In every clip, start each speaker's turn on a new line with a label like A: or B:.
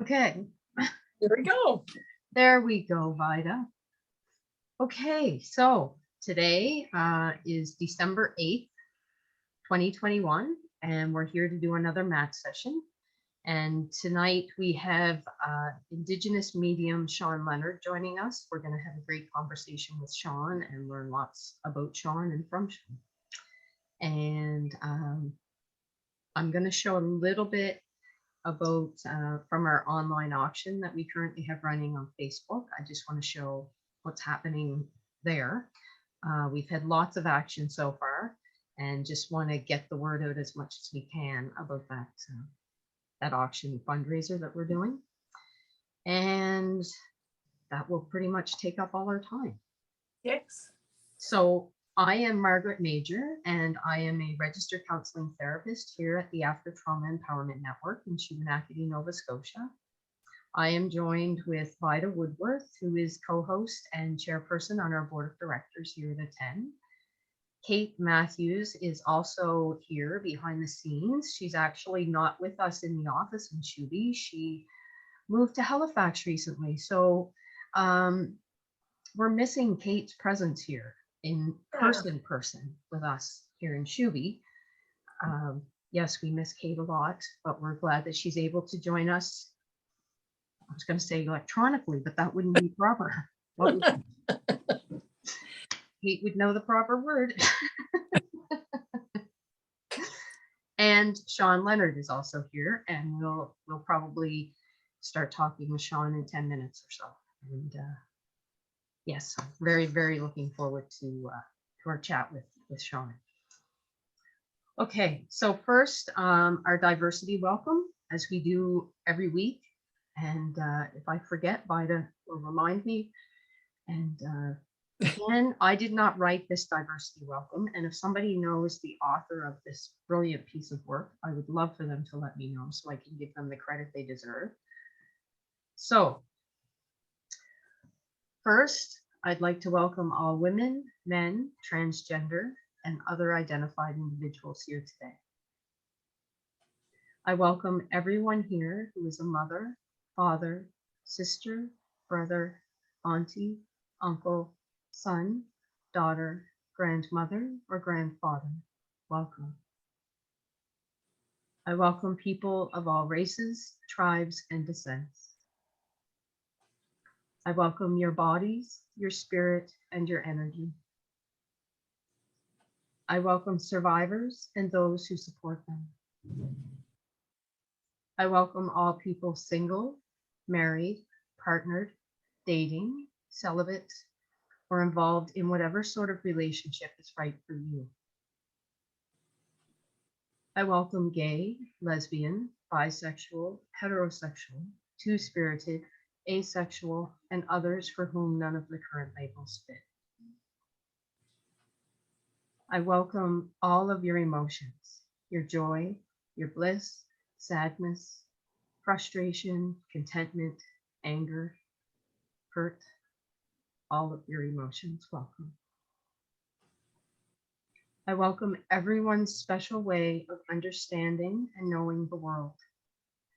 A: Okay,
B: There we go.
A: there we go, Vida. Okay, so today is December 8th, 2021, and we're here to do another MAAT session. And tonight we have Indigenous medium Shawn Leonard joining us. We're going to have a great conversation with Shawn and learn lots about Shawn and from Shawn. And I'm going to show a little bit about from our online auction that we currently have running on Facebook. I just want to show what's happening there. We've had lots of action so far and just want to get the word out as much as we can about that auction fundraiser that we're doing. And that will pretty much take up all our time.
B: Yes.
A: So I am Margaret Major, and I am a registered counseling therapist here at the After Trauma Empowerment Network in Shubenacadie, Nova Scotia. I am joined with Vida Woodworth, who is co-host and chairperson on our board of directors here at ATTEND. Kate Matthews is also here behind the scenes. She's actually not with us in the office in Shuby. She moved to Halifax recently, so we're missing Kate's presence here in person with us here in Shuby. Yes, we miss Kate a lot, but we're glad that she's able to join us. I was going to say electronically, but that wouldn't be proper. Kate would know the proper word. And Shawn Leonard is also here, and we'll probably start talking with Shawn in 10 minutes or so. And yes, very, very looking forward to our chat with Shawn. Okay, so first, our diversity welcome, as we do every week. And if I forget, Vida will remind me. And again, I did not write this diversity welcome. And if somebody knows the author of this brilliant piece of work, I would love for them to let me know so I can give them the credit they deserve. So first, I'd like to welcome all women, men, transgender, and other identified individuals here today. I welcome everyone here who is a mother, father, sister, brother, auntie, uncle, son, daughter, grandmother, or grandfather. Welcome. I welcome people of all races, tribes, and descents. I welcome your bodies, your spirit, and your energy. I welcome survivors and those who support them. I welcome all people single, married, partnered, dating, celibate, or involved in whatever sort of relationship is right for you. I welcome gay, lesbian, bisexual, heterosexual, two-spirited, asexual, and others for whom none of the current labels fit. I welcome all of your emotions, your joy, your bliss, sadness, frustration, contentment, anger, hurt, all of your emotions, welcome. I welcome everyone's special way of understanding and knowing the world.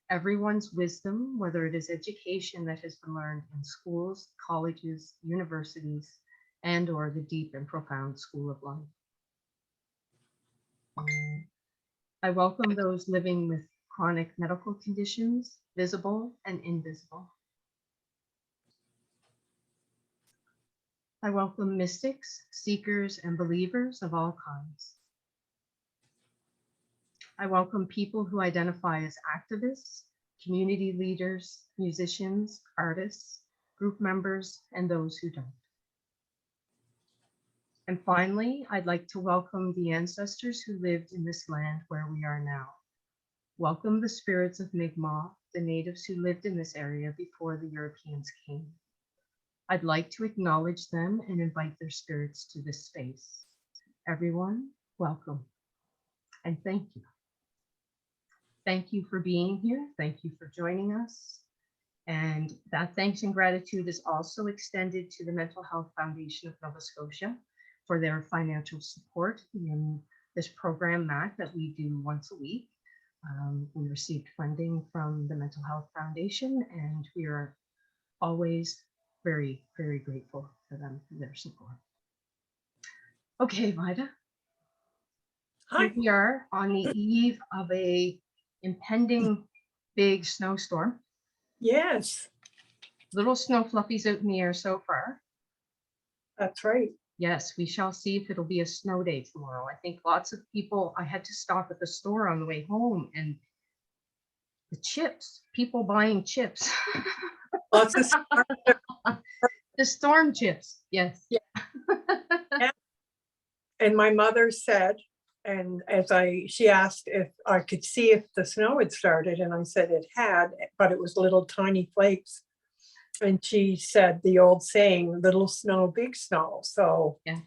A: Everyone's wisdom, whether it is education that has been learned in schools, colleges, universities, and or the deep and profound school of life. I welcome those living with chronic medical conditions, visible and invisible. I welcome mystics, seekers, and believers of all kinds. I welcome people who identify as activists, community leaders, musicians, artists, group members, and those who don't. And finally, I'd like to welcome the ancestors who lived in this land where we are now. Welcome the spirits of Mi'kmaq, the natives who lived in this area before the Europeans came. I'd like to acknowledge them and invite their spirits to this space. Everyone, welcome and thank you. Thank you for being here. Thank you for joining us. And that thanks and gratitude is also extended to the Mental Health Foundation of Nova Scotia for their financial support in this program, MAAT, that we do once a week. We received funding from the Mental Health Foundation, and we are always very, very grateful for them, for their support. Okay, Vida, here
B: Hi.
A: we are on the eve of a impending big snowstorm.
B: Yes,
A: Little snow fluffies out in the air so far.
B: that's right.
A: Yes, we shall see if it'll be a snow day tomorrow. I think lots of people, I had to stop at the store on the way home, and the chips, people buying chips.
B: Lots of
A: The storm chips, yes.
B: Yeah. And my mother said, and she asked if I could see if the snow had started, and I said it had, but it was little tiny flakes. And she said the old saying, little snow, big snow. So
A: Yeah.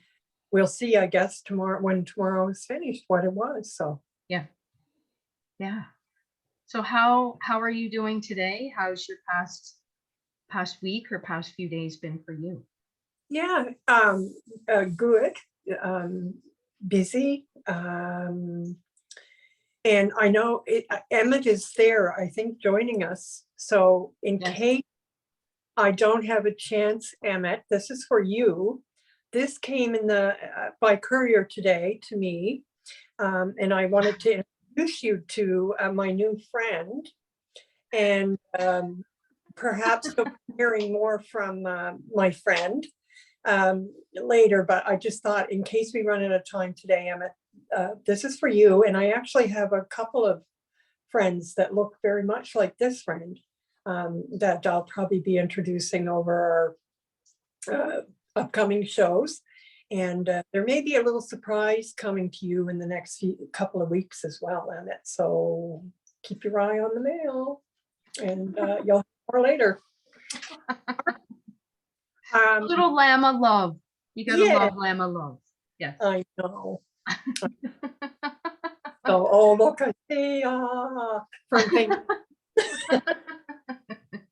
B: We'll see, I guess, tomorrow, when tomorrow is finished, what it was. So
A: Yeah. Yeah. So how are you doing today? How's your past week or past few days been for you?
B: yeah, good, busy. And I know Emmett is there, I think, joining us. So in
A: Yes.
B: case I don't have a chance, Emmett, this is for you. This came in by courier today to me, and I wanted to introduce you to my new friend, and perhaps you'll be hearing more from my friend later. But I just thought, in case we run out of time today, Emmett, this is for you. And I actually have a couple of friends that look very much like this friend that I'll probably be introducing over our upcoming shows. And there may be a little surprise coming to you in the next couple of weeks as well, Emmett. So keep your eye on the mail, and you'll hear more later.
A: Little llama love. You gotta
B: Yeah.
A: love llama love. Yes.
B: I know. So, oh, look, I see from things.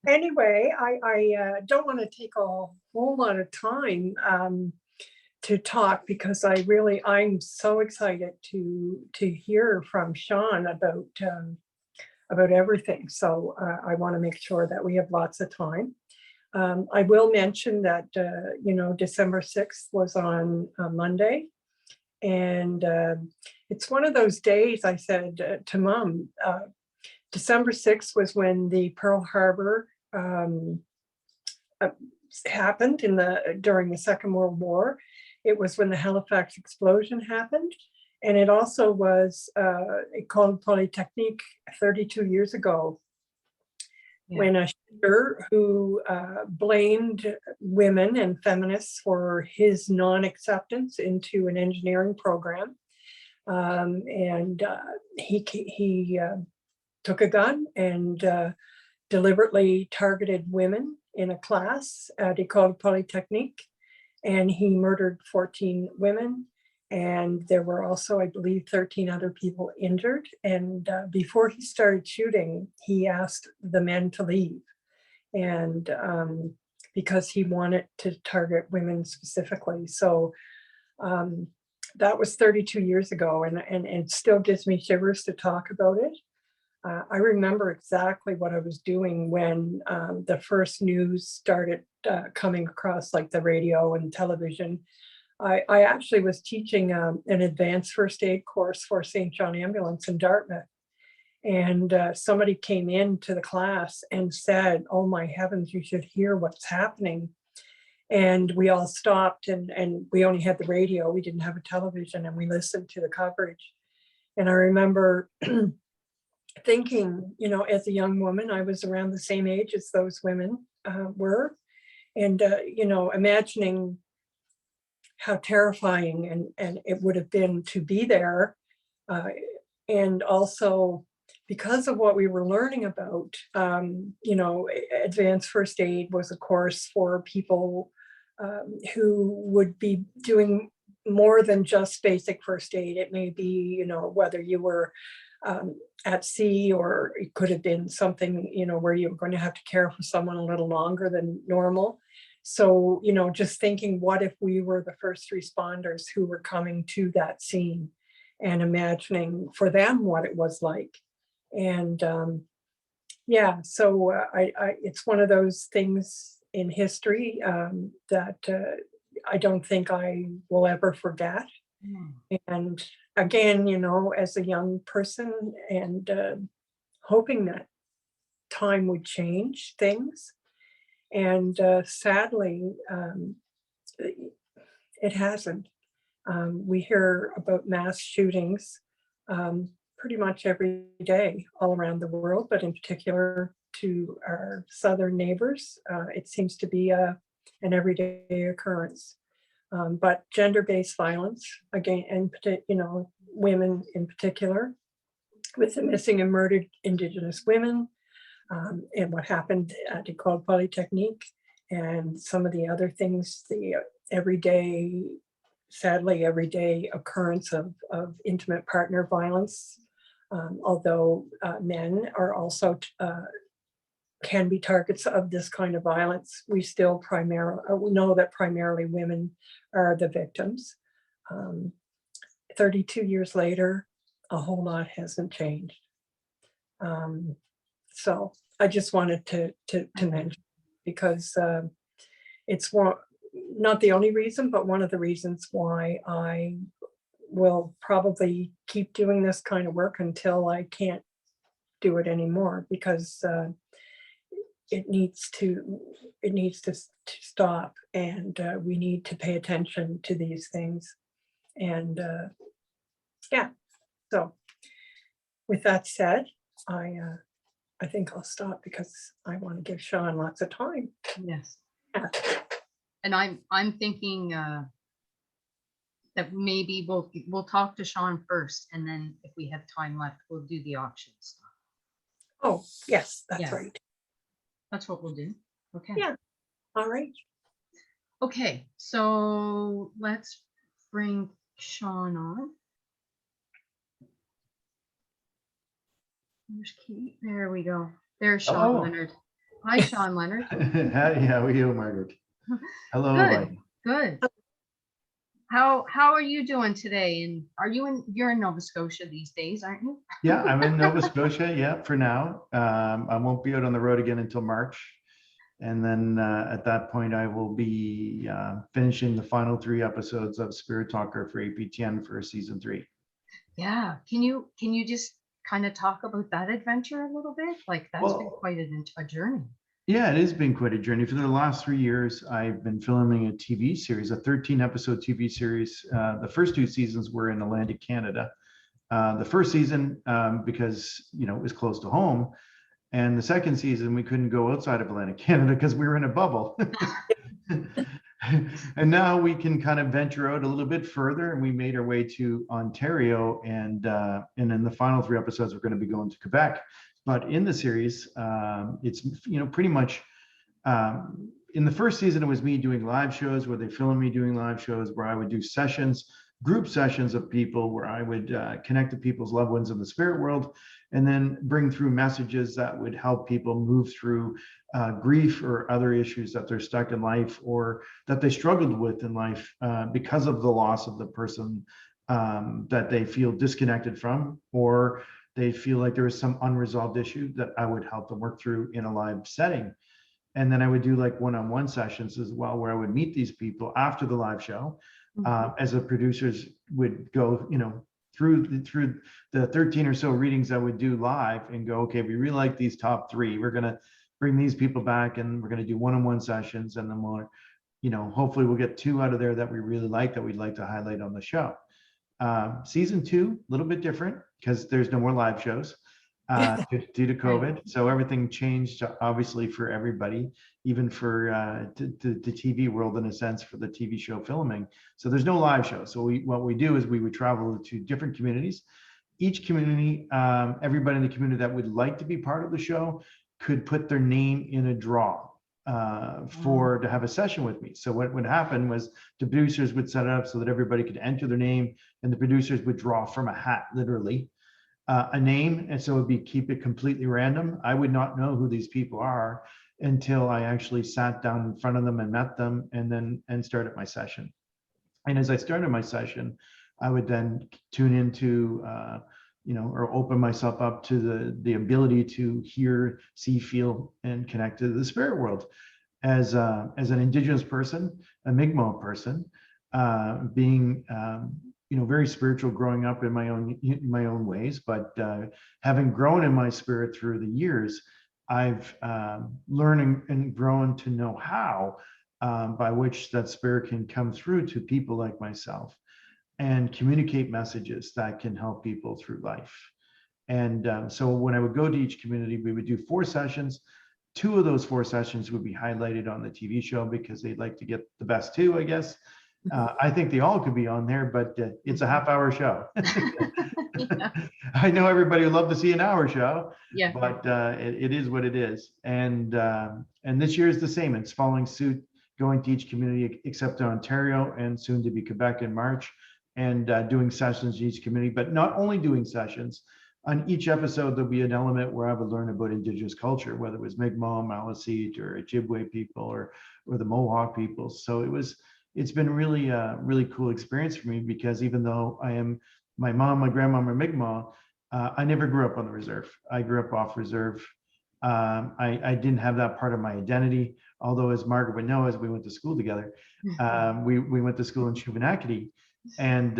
B: Anyway, I don't want to take a whole lot of time to talk, because I'm so excited to hear from Shawn about everything. So I want to make sure that we have lots of time. I will mention that December 6th was on Monday, and it's one of those days. I said to Mom, December 6th was when the Pearl Harbor happened during the Second World War. It was when the Halifax explosion happened, and it also was École Polytechnique 32 years ago. Yeah. When a shooter who blamed women and feminists for his non-acceptance into an engineering program, and he took a gun and deliberately targeted women in a class at École Polytechnique, and he murdered 14 women. And there were also, I believe, 13 other people injured. And before he started shooting, he asked the men to leave, and because he wanted to target women specifically. So that was 32 years ago, and it still gives me shivers to talk about it. I remember exactly what I was doing when the first news started coming across, like the radio and television. I actually was teaching an advanced first aid course for St. John Ambulance in Dartmouth. And somebody came into the class and said, "Oh my heavens, you should hear what's happening." And we all stopped, and we only had the radio. We didn't have a television, and we listened to the coverage. And I remember thinking, as a young woman, I was around the same age as those women were. And, imagining how terrifying and it would have been to be there. And also, because of what we were learning about, advanced first aid was a course for people who would be doing more than just basic first aid. It may be, whether you were at sea, or it could have been something, where you were going to have to care for someone a little longer than normal. So, just thinking, what if we were the first responders who were coming to that scene, and imagining for them what it was like. And yeah, so it's one of those things in history that I don't think I will ever forget. And again, you know, as a young person and hoping that time would change things. And sadly, it hasn't. We hear about mass shootings pretty much every day all around the world, but in particular to our southern neighbors, it seems to be an everyday occurrence. But gender-based violence, again, and you know, women in particular, with the missing and murdered Indigenous women, and what happened at École Polytechnique, and some of the other things, the everyday, sadly, everyday occurrence of intimate partner violence, although men are also can be targets of this kind of violence. We still we know that primarily women are the victims. 32 years later, a whole lot hasn't changed. So I just wanted to mention, because it's not the only reason, but one of the reasons why I will probably keep doing this kind of work until I can't do it anymore, because it needs to stop, and we need to pay attention to these things. And yeah, so with that said, I think I'll stop because I want to give Shawn lots of time.
A: Yes.
B: Yeah.
A: And I'm thinking that maybe we'll talk to Shawn first, and then if we have time left, we'll do the auction stuff.
B: Oh, yes, that's
A: Yeah.
B: right.
A: That's what we'll do. Okay.
B: Yeah. All right.
A: Okay, so let's bring Shawn on. There's Kate. There we go. There's Shawn
C: Hello.
A: Leonard. Hi, Shawn Leonard.
C: Hi, how are you, Margaret? Hello.
A: Good. Good. How are you doing today? And you're in Nova Scotia these days, aren't you?
C: Yeah, I'm in Nova Scotia. Yeah, for now. I won't be out on the road again until March. And then at that point, I will be finishing the final 3 episodes of Spirit Talker for APTN for season 3.
A: Yeah. Can you just kind of talk about that adventure a little bit? Like, that's been quite a journey.
C: Yeah, it has been quite a journey. For the last 3 years, I've been filming a TV series, a 13-episode TV series. The first 2 seasons were in Atlantic Canada. The first season, because it was close to home, and the second season we couldn't go outside of Atlantic Canada because we were in a bubble. And now we can kind of venture out a little bit further, and we made our way to Ontario, and in the final 3 episodes, we're going to be going to Quebec. But in the series, it's pretty much in the first season, it was me doing live shows where they filmed me doing live shows where I would do sessions, group sessions of people where I would connect to people's loved ones in the spirit world, and then bring through messages that would help people move through grief or other issues that they're stuck in life or that they struggled with in life because of the loss of the person that they feel disconnected from, or they feel like there is some unresolved issue that I would help them work through in a live setting. And then I would do like one-on-one sessions as well, where I would meet these people after the live show, as the producers would go, through the 13 or so readings I would do live and go, okay, we really like these top 3. We're gonna bring these people back, and we're gonna do one-on-one sessions, and then we'll, hopefully we'll get 2 out of there that we really like, that we'd like to highlight on the show. Season 2, a little bit different because there's no more live shows due to COVID. So everything changed, obviously, for everybody, even for the TV world, in a sense, for the TV show filming. So there's no live show. So what we do is we would travel to different communities. Each community, everybody in the community that would like to be part of the show could put their name in a draw to have a session with me. So what would happen was the producers would set it up so that everybody could enter their name, and the producers would draw from a hat, literally, a name. And so keep it completely random. I would not know who these people are until I actually sat down in front of them and met them, and started my session. And as I started my session, I would then tune into or open myself up to the ability to hear, see, feel, and connect to the spirit world. As an Indigenous person, a Mi'kmaq person, being very spiritual, growing up in my own ways, but having grown in my spirit through the years, I've learned and grown to know how by which that spirit can come through to people like myself and communicate messages that can help people through life. And so when I would go to each community, we would do 4 sessions. 2 of those 4 sessions would be highlighted on the TV show because they'd like to get the best 2, I guess. I think they all could be on there, but it's a half-hour show.
A: Yeah.
C: I know everybody would love to see an hour show,
A: Yeah.
C: but it is what it is. And this year is the same. It's following suit, going to each community except Ontario and soon to be Quebec in March, and doing sessions in each community, but not only doing sessions. On each episode, there'll be an element where I would learn about Indigenous culture, whether it was Mi'kmaq, Maliseet, or Ojibwe people, or the Mohawk people. So it's been really really cool experience for me, because even though my mom, my grandmom are Mi'kmaq, I never grew up on the reserve. I grew up off reserve. I didn't have that part of my identity, although, as Margaret would know, as we went to school together, we went to school in Shubenacadie, and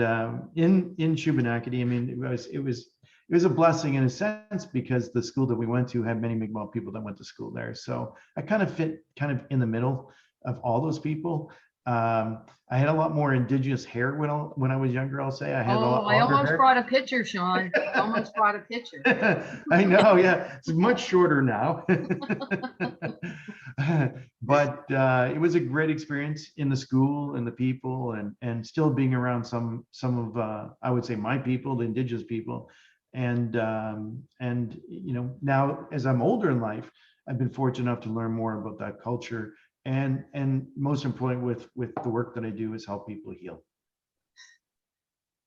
C: in Shubenacadie, I mean, it was a blessing in a sense, because the school that we went to had many Mi'kmaq people that went to school there. So I kind of fit in the middle of all those people. I had a lot more Indigenous hair when I was younger, I'll say. I had a lot
A: I
C: longer
A: almost
C: hair.
A: brought a picture, Shawn. I almost brought a picture.
C: I know, yeah, it's much shorter now. But it was a great experience in the school and the people, and still being around some of I would say my people, the Indigenous people, and now as I'm older in life, I've been fortunate enough to learn more about that culture, and most importantly, with the work that I do, is help people heal.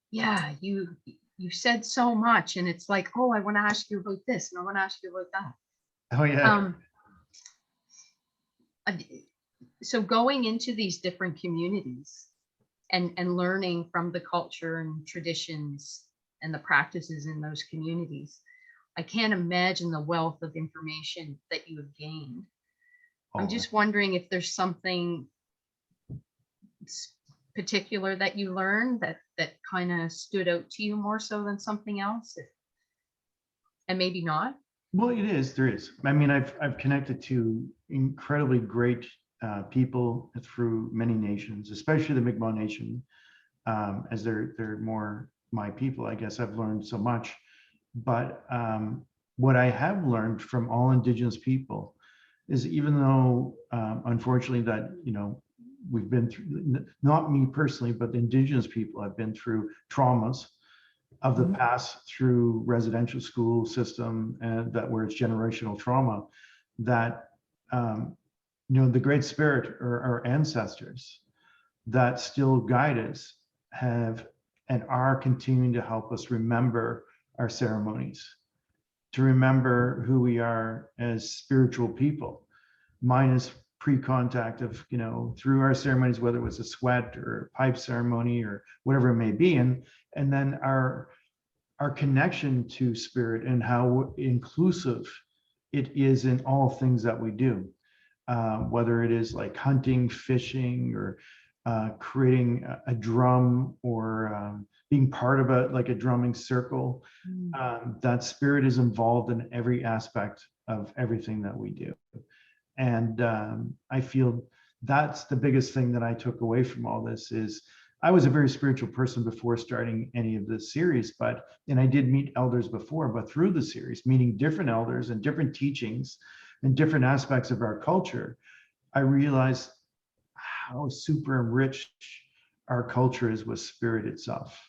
A: Yeah, you said so much, and it's like, oh, I want to ask you about this, and I want to ask you about that.
C: Oh yeah.
A: So going into these different communities and learning from the culture and traditions and the practices in those communities, I can't imagine the wealth of information that you have gained. I'm just wondering if there's something particular that you learned that kind of stood out to you more so than something else, and maybe not.
C: Well, there is. I mean, I've connected to incredibly great people through many nations, especially the Mi'kmaq Nation, as they're more my people. I guess I've learned so much. But what I have learned from all Indigenous people is, even though unfortunately that we've been through, not me personally, but the Indigenous people have been through traumas of the past through residential school system, and that where it's generational trauma, that the Great Spirit, or our ancestors that still guide us, have and are continuing to help us remember our ceremonies, to remember who we are as spiritual people, minus pre-contact of, through our ceremonies, whether it was a sweat or a pipe ceremony or whatever it may be. And then our connection to spirit, and how inclusive it is in all things that we do, whether it is like hunting, fishing, or creating a drum, or being part of a drumming circle. That spirit is involved in every aspect of everything that we do. And I feel that's the biggest thing that I took away from all this. Is I was a very spiritual person before starting any of this series, and I did meet elders before, but through the series, meeting different elders and different teachings and different aspects of our culture, I realized how super enriched our culture is with spirit itself.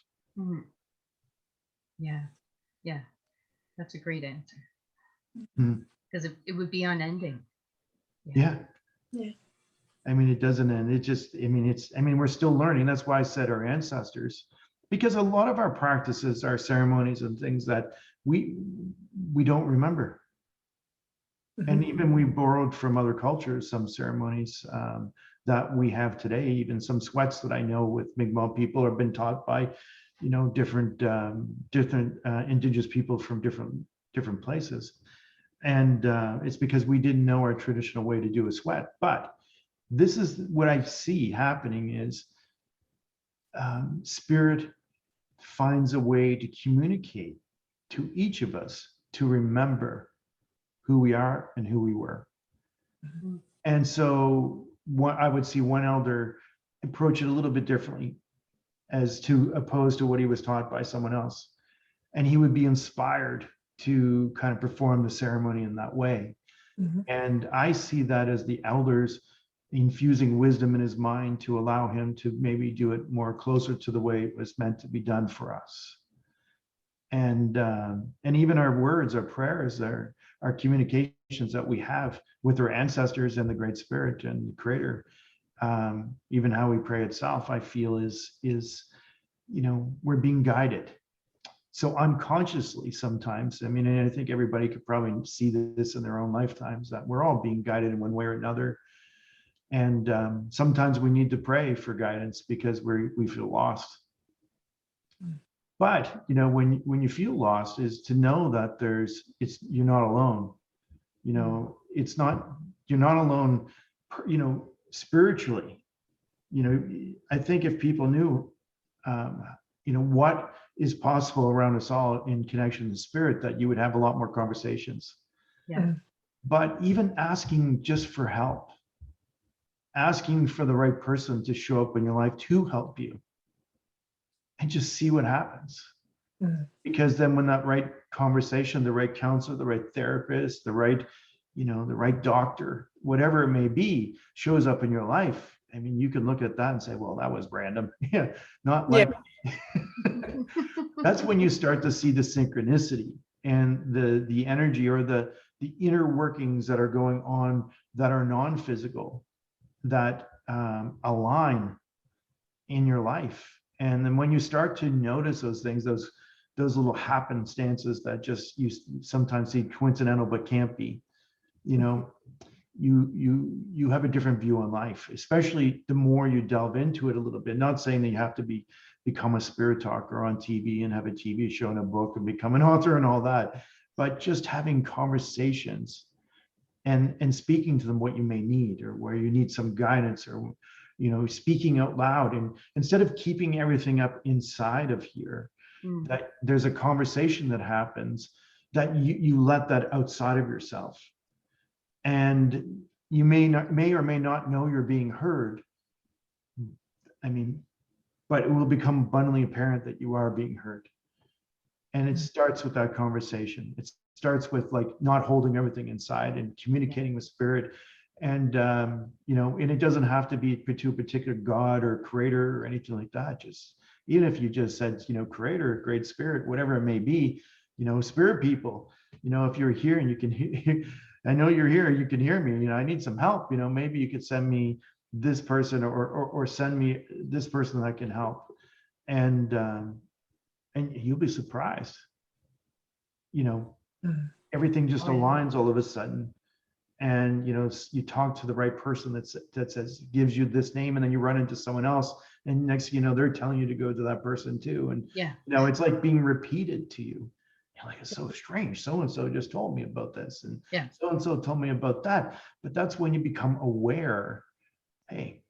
A: Yeah, that's a great answer, because it would be unending.
C: Yeah. I mean, it doesn't end. We're still learning. That's why I said our ancestors, because a lot of our practices, our ceremonies and things that we don't remember. And even we borrowed from other cultures, some ceremonies that we have today, even some sweats that I know with Mi'kmaq people have been taught by, different Indigenous people from different places. And it's because we didn't know our traditional way to do a sweat. But this is what I see happening is spirit finds a way to communicate to each of us to remember who we are and who we were.
A: Mhm.
C: And so what I would see one elder approach it a little bit differently as to opposed to what he was taught by someone else. And he would be inspired to kind of perform the ceremony in that way.
B: Mhm.
C: And I see that as the elders infusing wisdom in his mind to allow him to maybe do it more closer to the way it was meant to be done for us. And even our words, our prayers, our communications that we have with our ancestors and the Great Spirit and the Creator, even how we pray itself, I feel is we're being guided. So unconsciously sometimes, I mean, and I think everybody could probably see this in their own lifetimes, that we're all being guided in one way or another. And sometimes we need to pray for guidance because we feel lost. But when you feel lost, is to know that you're not alone. It's not, you're not alone. Spiritually. I think if people knew, what is possible around us all in connection to spirit, that you would have a lot more conversations.
A: Yeah.
C: But even asking just for help, asking for the right person to show up in your life to help you, and just see what happens.
B: Mhm.
C: Because then when that right conversation, the right counselor, the right therapist, the right doctor, whatever it may be, shows up in your life, I mean, you can look at that and say, well, that was random. Yeah, not like that's when you start to see the synchronicity and the energy or the inner workings that are going on that are non-physical, that align in your life. And then when you start to notice those things, those little happenstances that just you sometimes see coincidental but can't be, you have a different view on life, especially the more you delve into it a little bit. Not saying that you have to become a spirit talker on TV and have a TV show and a book and become an author and all that, but just having conversations and speaking to them what you may need, or where you need some guidance, or speaking out loud, and instead of keeping everything up inside of here, that there's a conversation that happens, that you let that outside of yourself. And you may or may not know you're being heard. I mean, but it will become abundantly apparent that you are being heard. And it starts with that conversation. It starts with like not holding everything inside and communicating with spirit. And and it doesn't have to be to a particular God or creator or anything like that. Just even if you just said, creator, great spirit, whatever it may be, spirit people, if you're here and you can hear, I know you're here, you can hear me, I need some help, maybe you could send me this person, or send me this person that can help. And you'll be surprised, everything just aligns all of a sudden. And you talk to the right person that says, gives you this name, and then you run into someone else, and next thing you know, they're telling you to go to that person too. And it's like being repeated to you. You're like, it's so strange, so and so just told me about this, and so and so told me about that. But that's when you become aware, hey,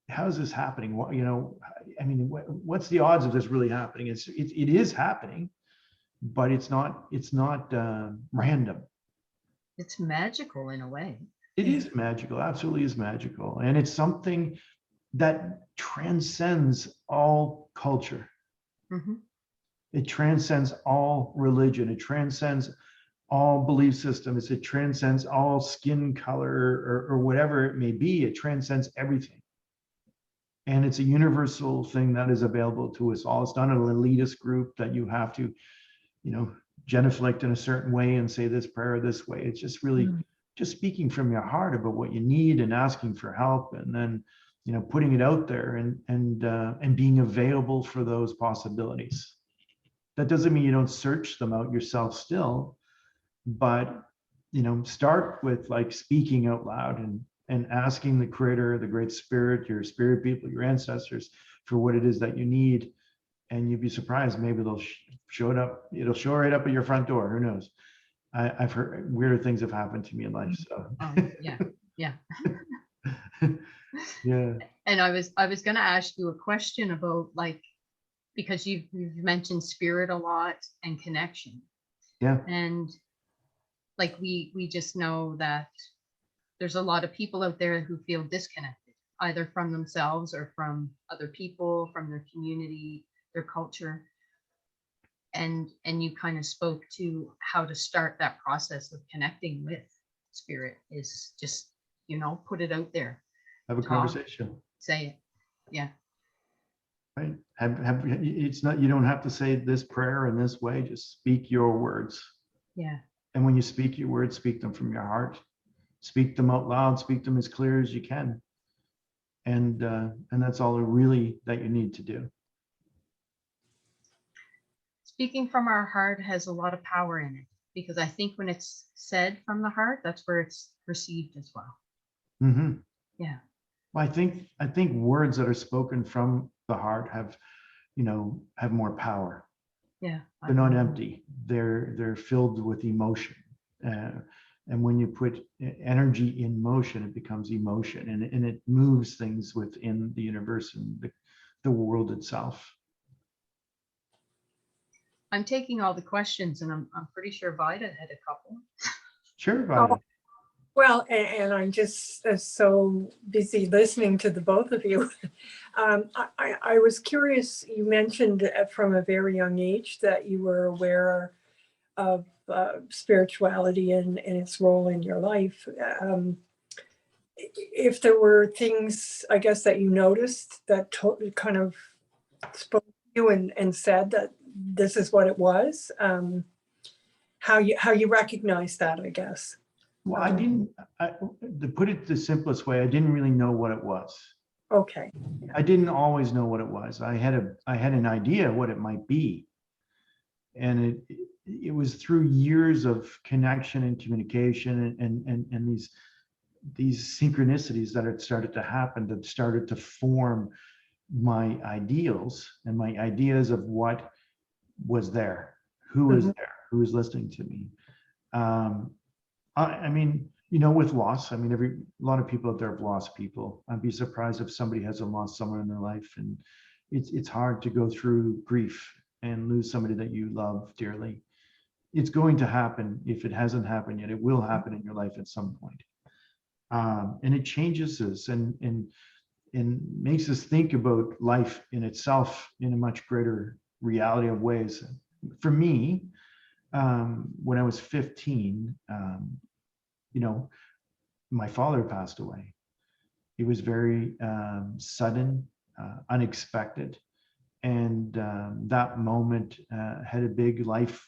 C: how is this happening? What, I mean, what's the odds of this really happening? It is happening, but it's not random.
A: It's magical in a way.
C: It is magical, absolutely is magical. And it's something that transcends all culture.
A: Mm-hmm.
C: It transcends all religion. It transcends all belief systems. It transcends all skin color or whatever it may be. It transcends everything. And it's a universal thing that is available to us all. It's not an elitist group that you have to, genuflect in a certain way and say this prayer this way. It's just really just speaking from your heart about what you need and asking for help, and then putting it out there and being available for those possibilities. That doesn't mean you don't search them out yourself still, but start with like speaking out loud and asking the creator, the great spirit, your spirit people, your ancestors, for what it is that you need. and you'd be surprised. Maybe they'll show it up. It'll show right up at your front door. Who knows? I've heard weirder things have happened to me in life. So
A: Yeah, yeah.
C: yeah.
A: And I was going to ask you a question about, like, because you've mentioned spirit a lot and connection.
C: Yeah.
A: And like we just know that there's a lot of people out there who feel disconnected, either from themselves or from other people, from their community, their culture. And you kind of spoke to how to start that process of connecting with spirit is just, put it out there.
C: Have a
A: Talk.
C: conversation.
A: Say it. Yeah.
C: Right. It's not, you don't have to say this prayer in this way. Just speak your words.
A: Yeah.
C: And when you speak your words, speak them from your heart. Speak them out loud. Speak them as clear as you can. And that's all really that you need to do.
A: Speaking from our heart has a lot of power in it, because I think when it's said from the heart, that's where it's received as well.
C: Mm-hmm.
A: Yeah.
C: Well, I think words that are spoken from the heart have more power.
A: Yeah.
C: They're not empty. They're filled with emotion. And when you put energy in motion, it becomes emotion, and it moves things within the universe and the world itself.
A: I'm taking all the questions, and I'm pretty sure Vida had a couple.
C: Sure, Vida.
B: Well, and I'm just so busy listening to the both of you. I was curious, you mentioned from a very young age that you were aware of spirituality and its role in your life. If there were things, I guess, that you noticed that kind of spoke to you and said that this is what it was, how you recognize that, I guess.
C: Well, to put it the simplest way, I didn't really know what it was.
B: Okay.
C: I didn't always know what it was. I had an idea what it might be. And it was through years of connection and communication and these synchronicities that had started to happen, that started to form my ideals and my ideas of what was there, who was there, who was listening to me. I mean, with loss, I mean, a lot of people out there have lost people. I'd be surprised if somebody hasn't lost someone in their life, and it's hard to go through grief and lose somebody that you love dearly. It's going to happen. If it hasn't happened yet, it will happen in your life at some point. And it changes us and makes us think about life in itself in a much greater reality of ways. For me, when I was 15, my father passed away. It was very sudden, unexpected. And that moment had a big life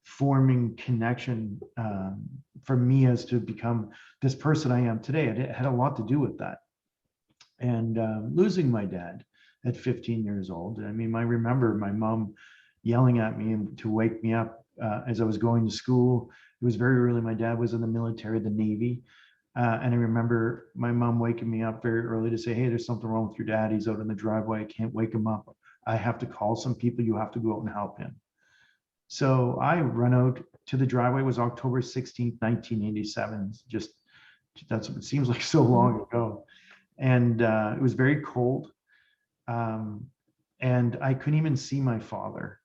C: forming connection for me as to become this person I am today. It had a lot to do with that. And losing my dad at 15 years old. I mean, I remember my mom yelling at me to wake me up as I was going to school. It was very early. My dad was in the military, the Navy. And I remember my mom waking me up very early to say, hey, there's something wrong with your dad. He's out in the driveway. I can't wake him up. I have to call some people. You have to go out and help him. So I run out to the driveway. It was October 16th, 1987. That's what it seems like so long ago. And it was very cold. And I couldn't even see my father.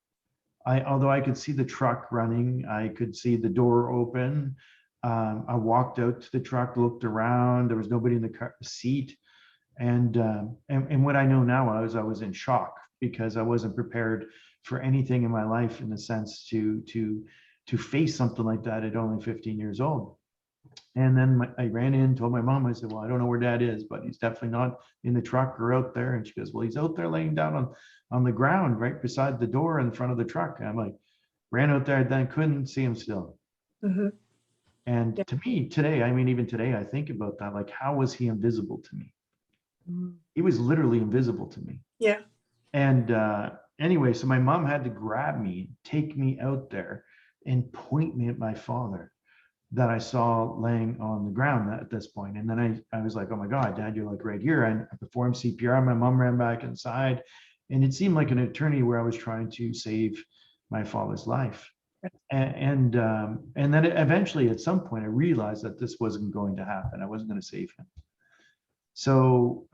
C: Although I could see the truck running, I could see the door open. I walked out to the truck, looked around. There was nobody in the seat. And what I know now I was in shock, because I wasn't prepared for anything in my life, in the sense to face something like that at only 15 years old. And then I ran in, told my mom, I said, well, I don't know where dad is, but he's definitely not in the truck or out there. And she goes, well, he's out there laying down on the ground right beside the door in front of the truck. And I'm like, ran out there, then couldn't see him still.
B: Mm-hmm.
C: And
B: Yeah.
C: to me today, I mean, even today, I think about that, like, how was he invisible to me? He was literally invisible to me.
B: Yeah.
C: And anyway, so my mom had to grab me, take me out there, and point me at my father that I saw laying on the ground at this point. And then I was like, oh my God, Dad, you're like right here. I performed CPR. My mom ran back inside, And it seemed like an eternity where I was trying to save my father's life. And then eventually at some point I realized that this wasn't going to happen. I wasn't going to save him. So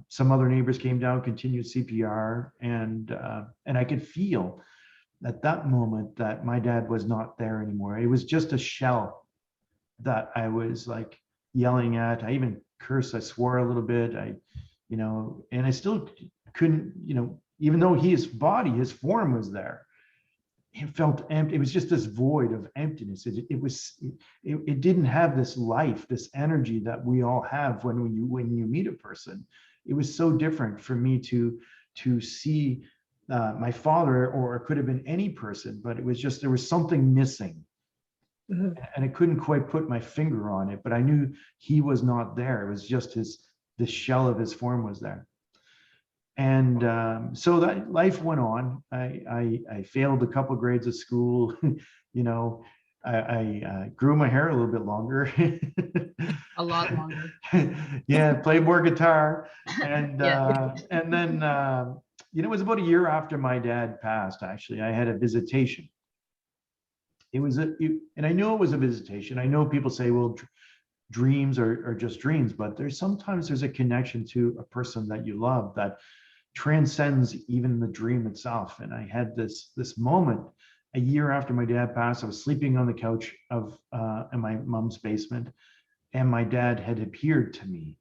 C: some other neighbors came down, continued CPR, and I could feel at that moment that my dad was not there anymore. It was just a shell that I was like yelling at. I even cursed, I swore a little bit. And I still couldn't, even though his body, his form was there, it felt empty. It was just this void of emptiness. It didn't have this life, this energy that we all have when you meet a person. It was so different for me to see my father, or it could have been any person, but it was just, there was something missing. And I couldn't quite put my finger on it, but I knew he was not there. It was just the shell of his form was there. And so that life went on. I failed a couple of grades of school. I grew my hair a little bit longer.
A: A lot longer.
C: Yeah, played more guitar. And
A: Yeah.
C: and then it was about a year after my dad passed, actually. I had a visitation. And I knew it was a visitation. I know people say, well, dreams are just dreams, but sometimes there's a connection to a person that you love that transcends even the dream itself. And I had this moment a year after my dad passed. I was sleeping on the couch in my mom's basement, and my dad had appeared to me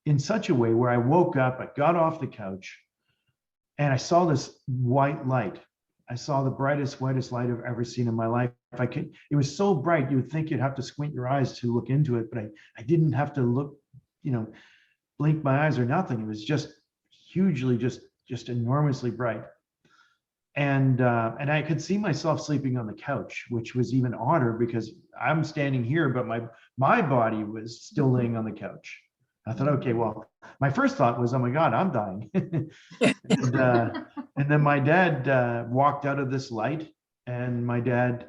C: in such a way where I woke up, I got off the couch, and I saw this white light. I saw the brightest, whitest light I've ever seen in my life. It was so bright, you would think you'd have to squint your eyes to look into it, but I didn't have to look, blink my eyes or nothing. It was just hugely, just enormously bright. And I could see myself sleeping on the couch, which was even odder because I'm standing here, but my body was still laying on the couch. I thought, okay, well, my first thought was, oh my God, I'm dying. And then my dad walked out of this light, and my dad,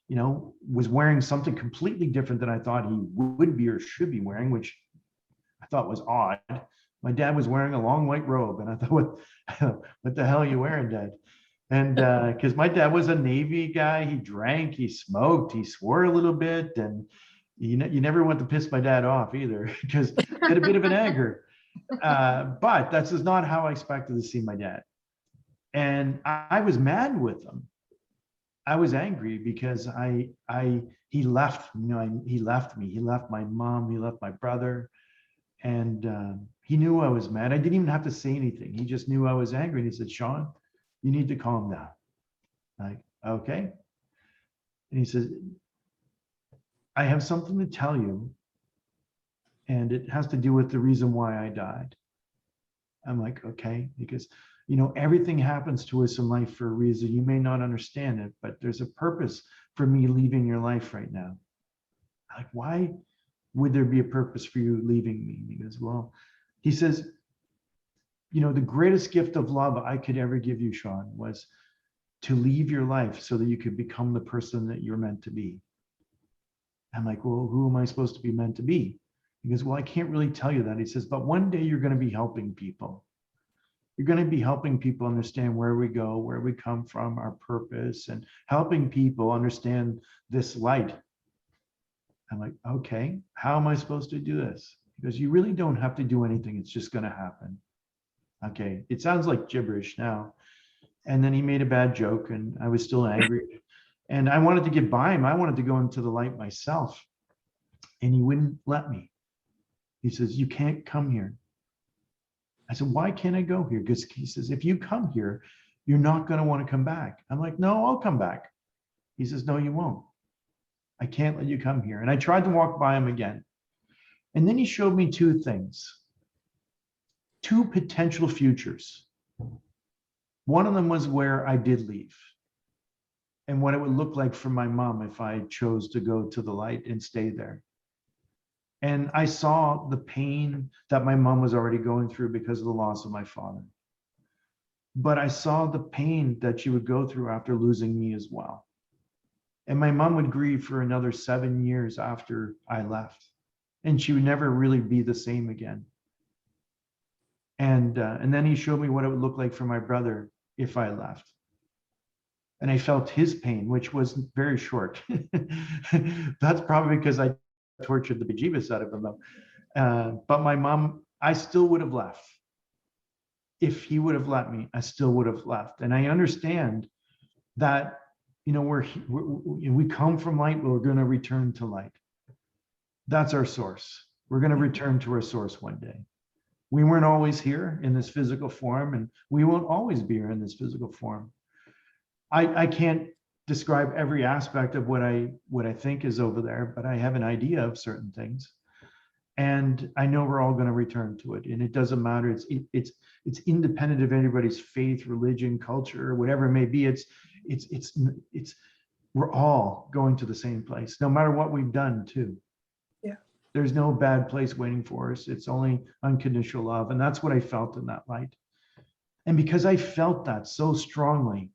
C: was wearing something completely different than I thought he would be or should be wearing, which I thought was odd. My dad was wearing a long white robe, and I thought, what the hell are you wearing, Dad? And because my dad was a Navy guy, he drank, he smoked, he swore a little bit, and you never want to piss my dad off either, because he had a bit of an anger. But that's just not how I expected to see my dad. And I was mad with him. I was angry because he left. He left me. He left my mom. He left my brother, and he knew I was mad. I didn't even have to say anything. He just knew I was angry, and he said, "Shawn, you need to calm down." Like, okay. And he says, I have something to tell you, and it has to do with the reason why I died. I'm like, okay, because everything happens to us in life for a reason. You may not understand it, but there's a purpose for me leaving your life right now. Like, why would there be a purpose for you leaving me? He goes, well, he says, the greatest gift of love I could ever give you, Shawn, was to leave your life so that you could become the person that you're meant to be. I'm like, well, who am I supposed to be meant to be? He goes, well, I can't really tell you that. He says, but one day you're going to be helping people. You're going to be helping people understand where we go, where we come from, our purpose, and helping people understand this light. I'm like, okay, how am I supposed to do this? He goes, you really don't have to do anything. It's just going to happen. Okay, it sounds like gibberish now. And then he made a bad joke, and I was still angry. And I wanted to get by him. I wanted to go into the light myself. And he wouldn't let me. He says, you can't come here. I said, why can't I go here? Because he says, if you come here, you're not going to want to come back. I'm like, no, I'll come back. He says, no, you won't. I can't let you come here. And I tried to walk by him again. And then he showed me two things, two potential futures. One of them was where I did leave, and what it would look like for my mom if I chose to go to the light and stay there. And I saw the pain that my mom was already going through because of the loss of my father. But I saw the pain that she would go through after losing me as well. And my mom would grieve for another 7 years after I left. And she would never really be the same again. And then he showed me what it would look like for my brother if I left. And I felt his pain, which was very short. That's probably because I tortured the bejeebus out of him, though. But my mom, I still would have left. If he would have let me, I still would have left. And I understand that, you know, we come from light, but we're going to return to light. That's our source. We're going to return to our source one day. We weren't always here in this physical form, and we won't always be here in this physical form. I can't describe every aspect of what I think is over there, but I have an idea of certain things. And I know we're all going to return to it. And it doesn't matter. It's independent of anybody's faith, religion, culture, or whatever it may be. We're all going to the same place, no matter what we've done too.
B: Yeah.
C: There's no bad place waiting for us. It's only unconditional love. And that's what I felt in that light. And because I felt that so strongly,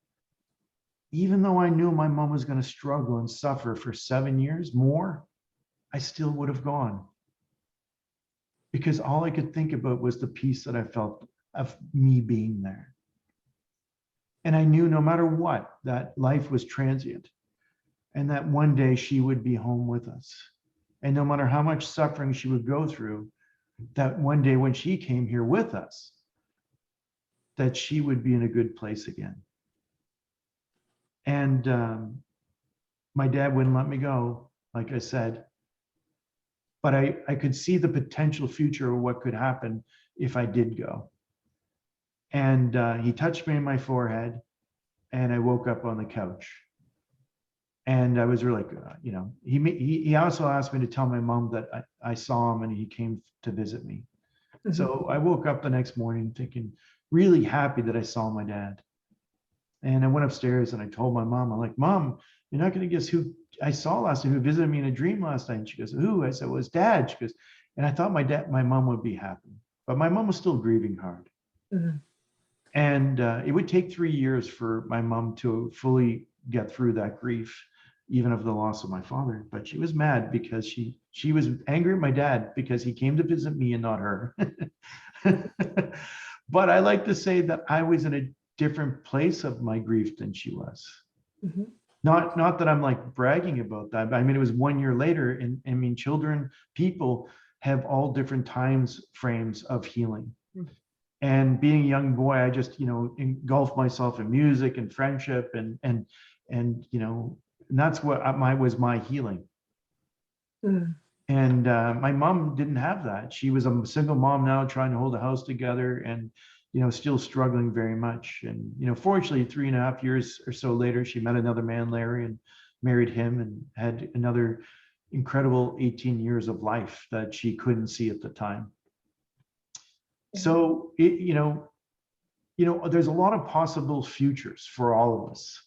C: even though I knew my mom was going to struggle and suffer for 7 years more, I still would have gone. Because all I could think about was the peace that I felt of me being there. And I knew no matter what, that life was transient and that one day she would be home with us. And no matter how much suffering she would go through, that one day when she came here with us, that she would be in a good place again. And my dad wouldn't let me go, like I said. But I could see the potential future of what could happen if I did go. And he touched me on my forehead, and I woke up on the couch. And I was really, you know, he also asked me to tell my mom that I saw him and he came to visit me. Mm-hmm. So I woke up the next morning thinking, really happy that I saw my dad. And I went upstairs and I told my mom, I'm like, Mom, you're not going to guess who I saw last night, who visited me in a dream last night. And she goes, who? I said, well, it was Dad. She goes, and I thought my mom would be happy, but my mom was still grieving hard. Mm-hmm. And it would take 3 years for my mom to fully get through that grief, even of the loss of my father. But she was mad because she was angry at my dad because he came to visit me and not her. But I like to say that I was in a different place of my grief than she was. Mm-hmm. Not that I'm like bragging about that. I mean, it was 1 year later, and I mean, people have all different times frames of healing. Mm-hmm. And being a young boy, I just, you know, engulfed myself in music and friendship and you know, and that's what was my healing. Mm. And my mom didn't have that. She was a single mom now, trying to hold a house together and, you know, still struggling very much. And, you know, fortunately, 3.5 years or so later, she met another man, Larry, and married him and had another incredible 18 years of life that she couldn't see at the time. So, you know, there's a lot of possible futures for all of us.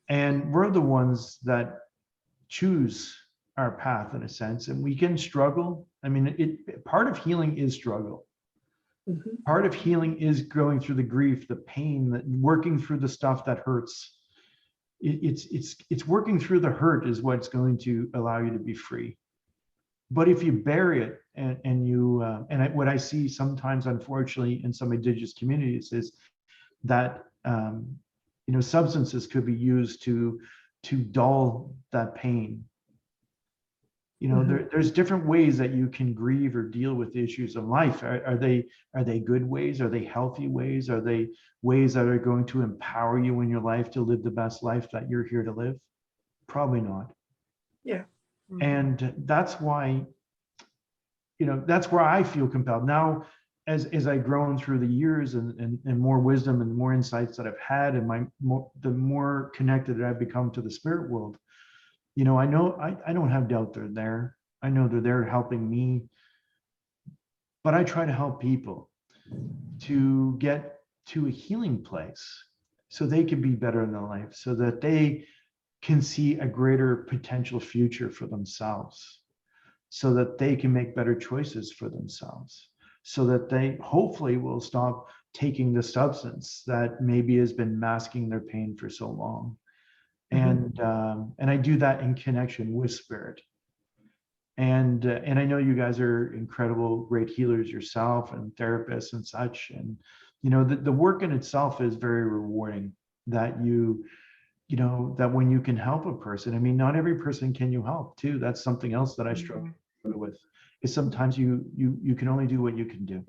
C: And we're the ones that choose our path in a sense, and we can struggle. I mean, part of healing is struggle. Mm-hmm. Part of healing is going through the grief, the pain, that working through the stuff that hurts. It's working through the hurt is what's going to allow you to be free. But if you bury it what I see sometimes, unfortunately, in some Indigenous communities is that you know, substances could be used to dull that pain. You know, mm-hmm. there's different ways that you can grieve or deal with issues of life. Are they good ways? Are they healthy ways? Are they ways that are going to empower you in your life to live the best life that you're here to live? Probably not. Yeah. Mm-hmm. And that's why, you know, that's where I feel compelled now, as I've grown through the years and more wisdom and more insights that I've had, and the more connected that I've become to the spirit world. You know, I know I don't have doubt they're there. I know they're there helping me, but I try to help people to get to a healing place so they can be better in their life, so that they can see a greater potential future for themselves, so that they can make better choices for themselves, so that they hopefully will stop taking the substance that maybe has been masking their pain for so long. And I do that in connection with spirit. And I know you guys are incredible, great healers yourself and therapists and such. And, you know, the work in itself is very rewarding that you know, that when you can help a person, I mean, not every person can you help too. That's something else that I struggle with, is sometimes you can only do what you can do.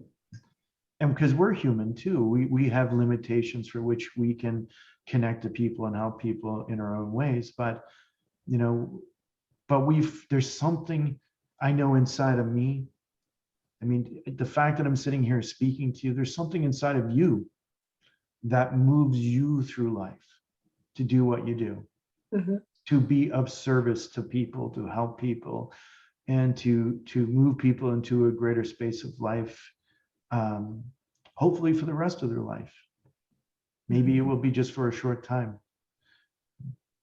C: And because we're human too, we have limitations for which we can connect to people and help people in our own ways. But, you know, but there's something I know inside of me. I mean, the fact that I'm sitting here speaking to you, there's something inside of you that moves you through life to do what you do, to be of service to people, to help people, and to move people into a greater space of life, hopefully for the rest of their life. Maybe it will be just for a short time.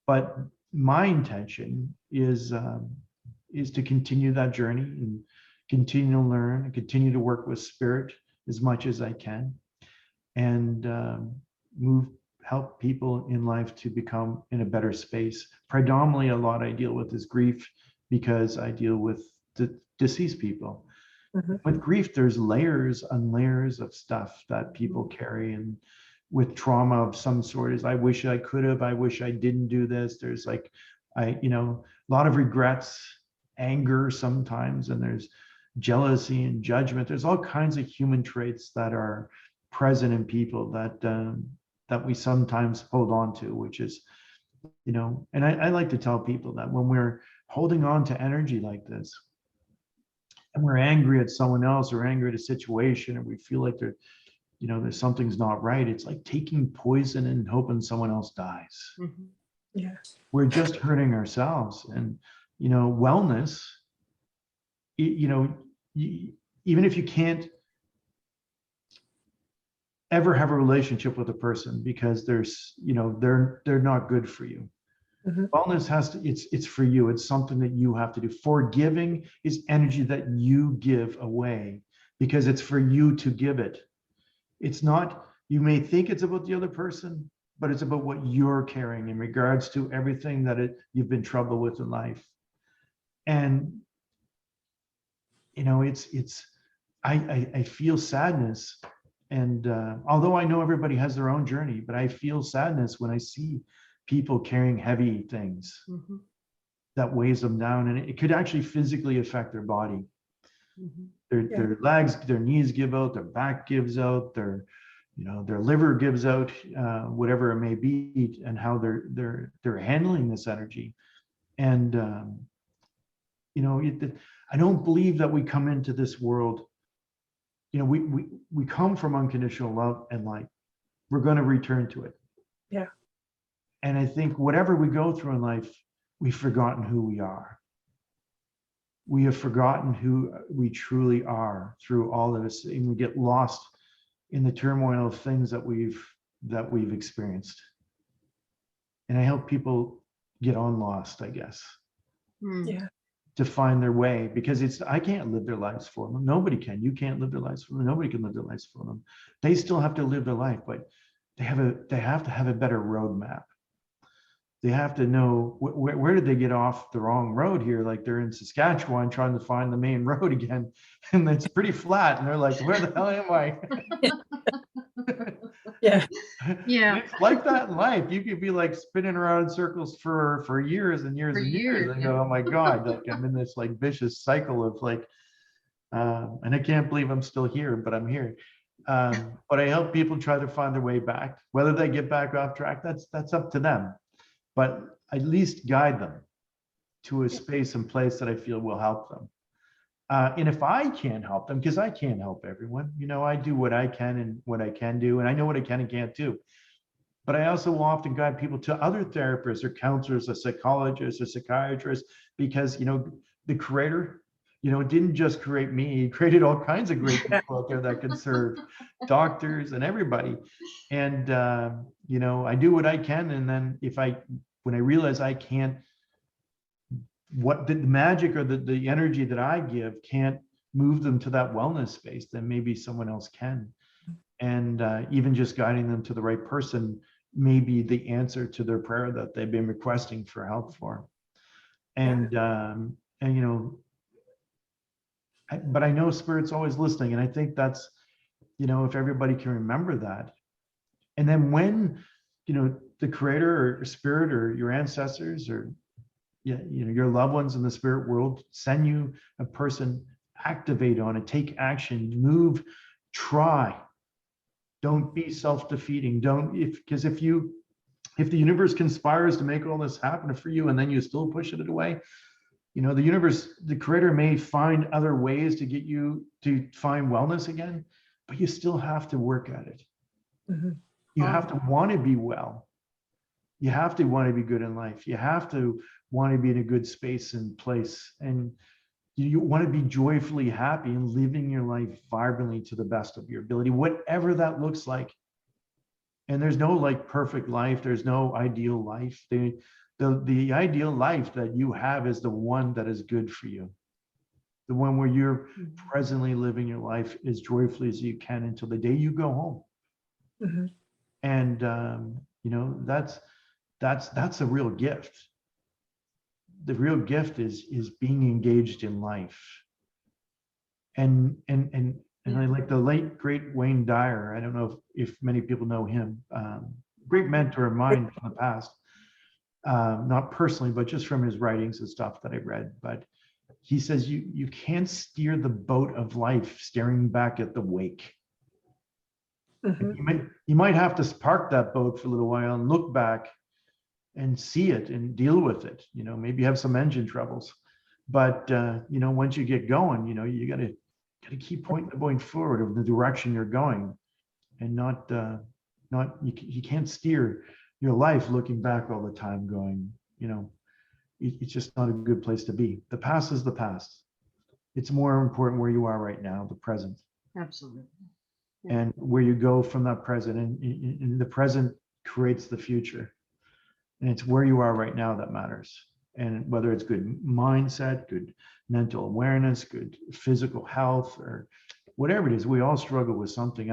C: But my intention is to continue that journey and continue to learn and continue to work with spirit as much as I can, and help people in life to become in a better space. Predominantly, a lot I deal with is grief, because I deal with deceased people. With grief, there's layers and layers of stuff that people carry, and with trauma of some sort, is I wish I could have, I wish I didn't do this. There's like, you know, a lot of regrets, anger sometimes, and there's jealousy and judgment. There's all kinds of human traits that are present in people that we sometimes hold on to, which is, you know, and I like to tell people that when we're holding on to energy like this, and we're angry at someone else or angry at a situation, and we feel like you know, there's something's not right, it's like taking poison and hoping someone else dies.
B: Yeah.
C: We're just hurting ourselves. And, you know, wellness, you know, even if you can't ever have a relationship with a person because there's, you know, they're not good for you. Wellness has to, it's for you. It's something that you have to do. Forgiving is energy that you give away because it's for you to give it. It's not, you may think it's about the other person, but it's about what you're carrying in regards to everything that you've been troubled with in life. And, you know, I feel sadness. And although I know everybody has their own journey, but I feel sadness when I see people carrying heavy things that weighs them down, and it could actually physically affect their body. Their legs, their knees give out, their back gives out, their liver gives out, whatever it may be, and how they're handling this energy. And you know, I don't believe that we come into this world. You know, we come from unconditional love and light. We're going to return to it.
B: Yeah.
C: And I think whatever we go through in life, we've forgotten who we are. We have forgotten who we truly are through all of this, and we get lost in the turmoil of things that we've experienced. And I help people get unlost, I guess.
B: Yeah.
C: To find their way, because I can't live their lives for them. Nobody can. You can't live their lives for them. Nobody can live their lives for them. They still have to live their life, but they have to have a better roadmap. They have to know where did they get off the wrong road here? Like they're in Saskatchewan trying to find the main road again, and it's pretty flat. And they're like, where the hell am I?
B: Yeah.
A: Yeah.
C: It's like that in life. You could be like spinning around in circles for years and years and years, and go, oh my God, like I'm in this like vicious cycle of like, and I can't believe I'm still here, but I'm here. But I help people try to find their way back. Whether they get back off track, that's up to them. But at least guide them to a space and place that I feel will help them. And if I can't help them, because I can't help everyone, you know, I do what I can and what I can do, and I know what I can and can't do. But I also will often guide people to other therapists or counselors, or psychologists or psychiatrists, because, you know, the creator, you know, didn't just create me, he created all kinds of great people out there that can serve, doctors and everybody. And, you know, I do what I can. And then when I realize I can't, what the magic or the energy that I give can't move them to that wellness space, then maybe someone else can. And even just guiding them to the right person may be the answer to their prayer that they've been requesting for help for. And you know, but I know Spirit's always listening. And I think that's, if everybody can remember that. And then when, the creator or spirit or your ancestors or, your loved ones in the spirit world send you a person, activate on it, take action, move, try. Don't be self-defeating. Because if the universe conspires to make all this happen for you and then you still push it away, the universe, the creator may find other ways to get you to find wellness again, but you still have to work at it.
B: Mhm.
C: You have to want to be well. You have to want to be good in life. You have to want to be in a good space and place. And you want to be joyfully happy and living your life vibrantly to the best of your ability, whatever that looks like. And there's no like perfect life. There's no ideal life. The ideal life that you have is the one that is good for you. The one where you're presently living your life as joyfully as you can until the day you go home.
B: Mhm.
C: And that's a real gift. The real gift is being engaged in life. And I like the late great Wayne Dyer. I don't know if many people know him. Great mentor of mine from the past. Not personally, but just from his writings and stuff that I read. But he says you can't steer the boat of life staring back at the wake.
B: Mhm.
C: You might have to park that boat for a little while and look back and see it and deal with it. Maybe have some engine troubles, but once you get going, you gotta keep pointing the boat forward of the direction you're going, and not you can't steer your life looking back all the time, going, it's just not a good place to be. The past is the past. It's more important where you are right now, the present.
A: Absolutely.
C: And where you go from that present, and the present creates the future. And it's where you are right now that matters. And whether it's good mindset, good mental awareness, good physical health, or whatever it is, we all struggle with something.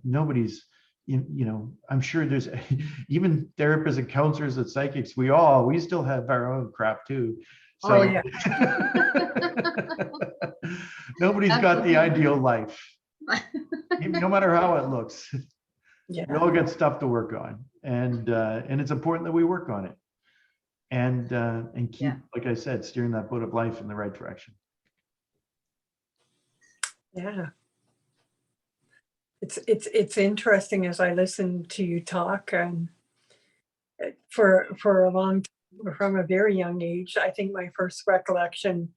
C: Nobody's, I'm sure there's even therapists and counselors and psychics, we still have our own crap too. So
B: Oh, yeah.
C: nobody's got the ideal life, no matter how it looks.
B: Yeah.
C: We all got stuff to work on, and it's important that we work on it, and keep,
A: Yeah.
C: like I said, steering that boat of life in the right direction.
B: Yeah. It's interesting as I listen to you talk, and for a long time, from a very young age, I think my first recollection,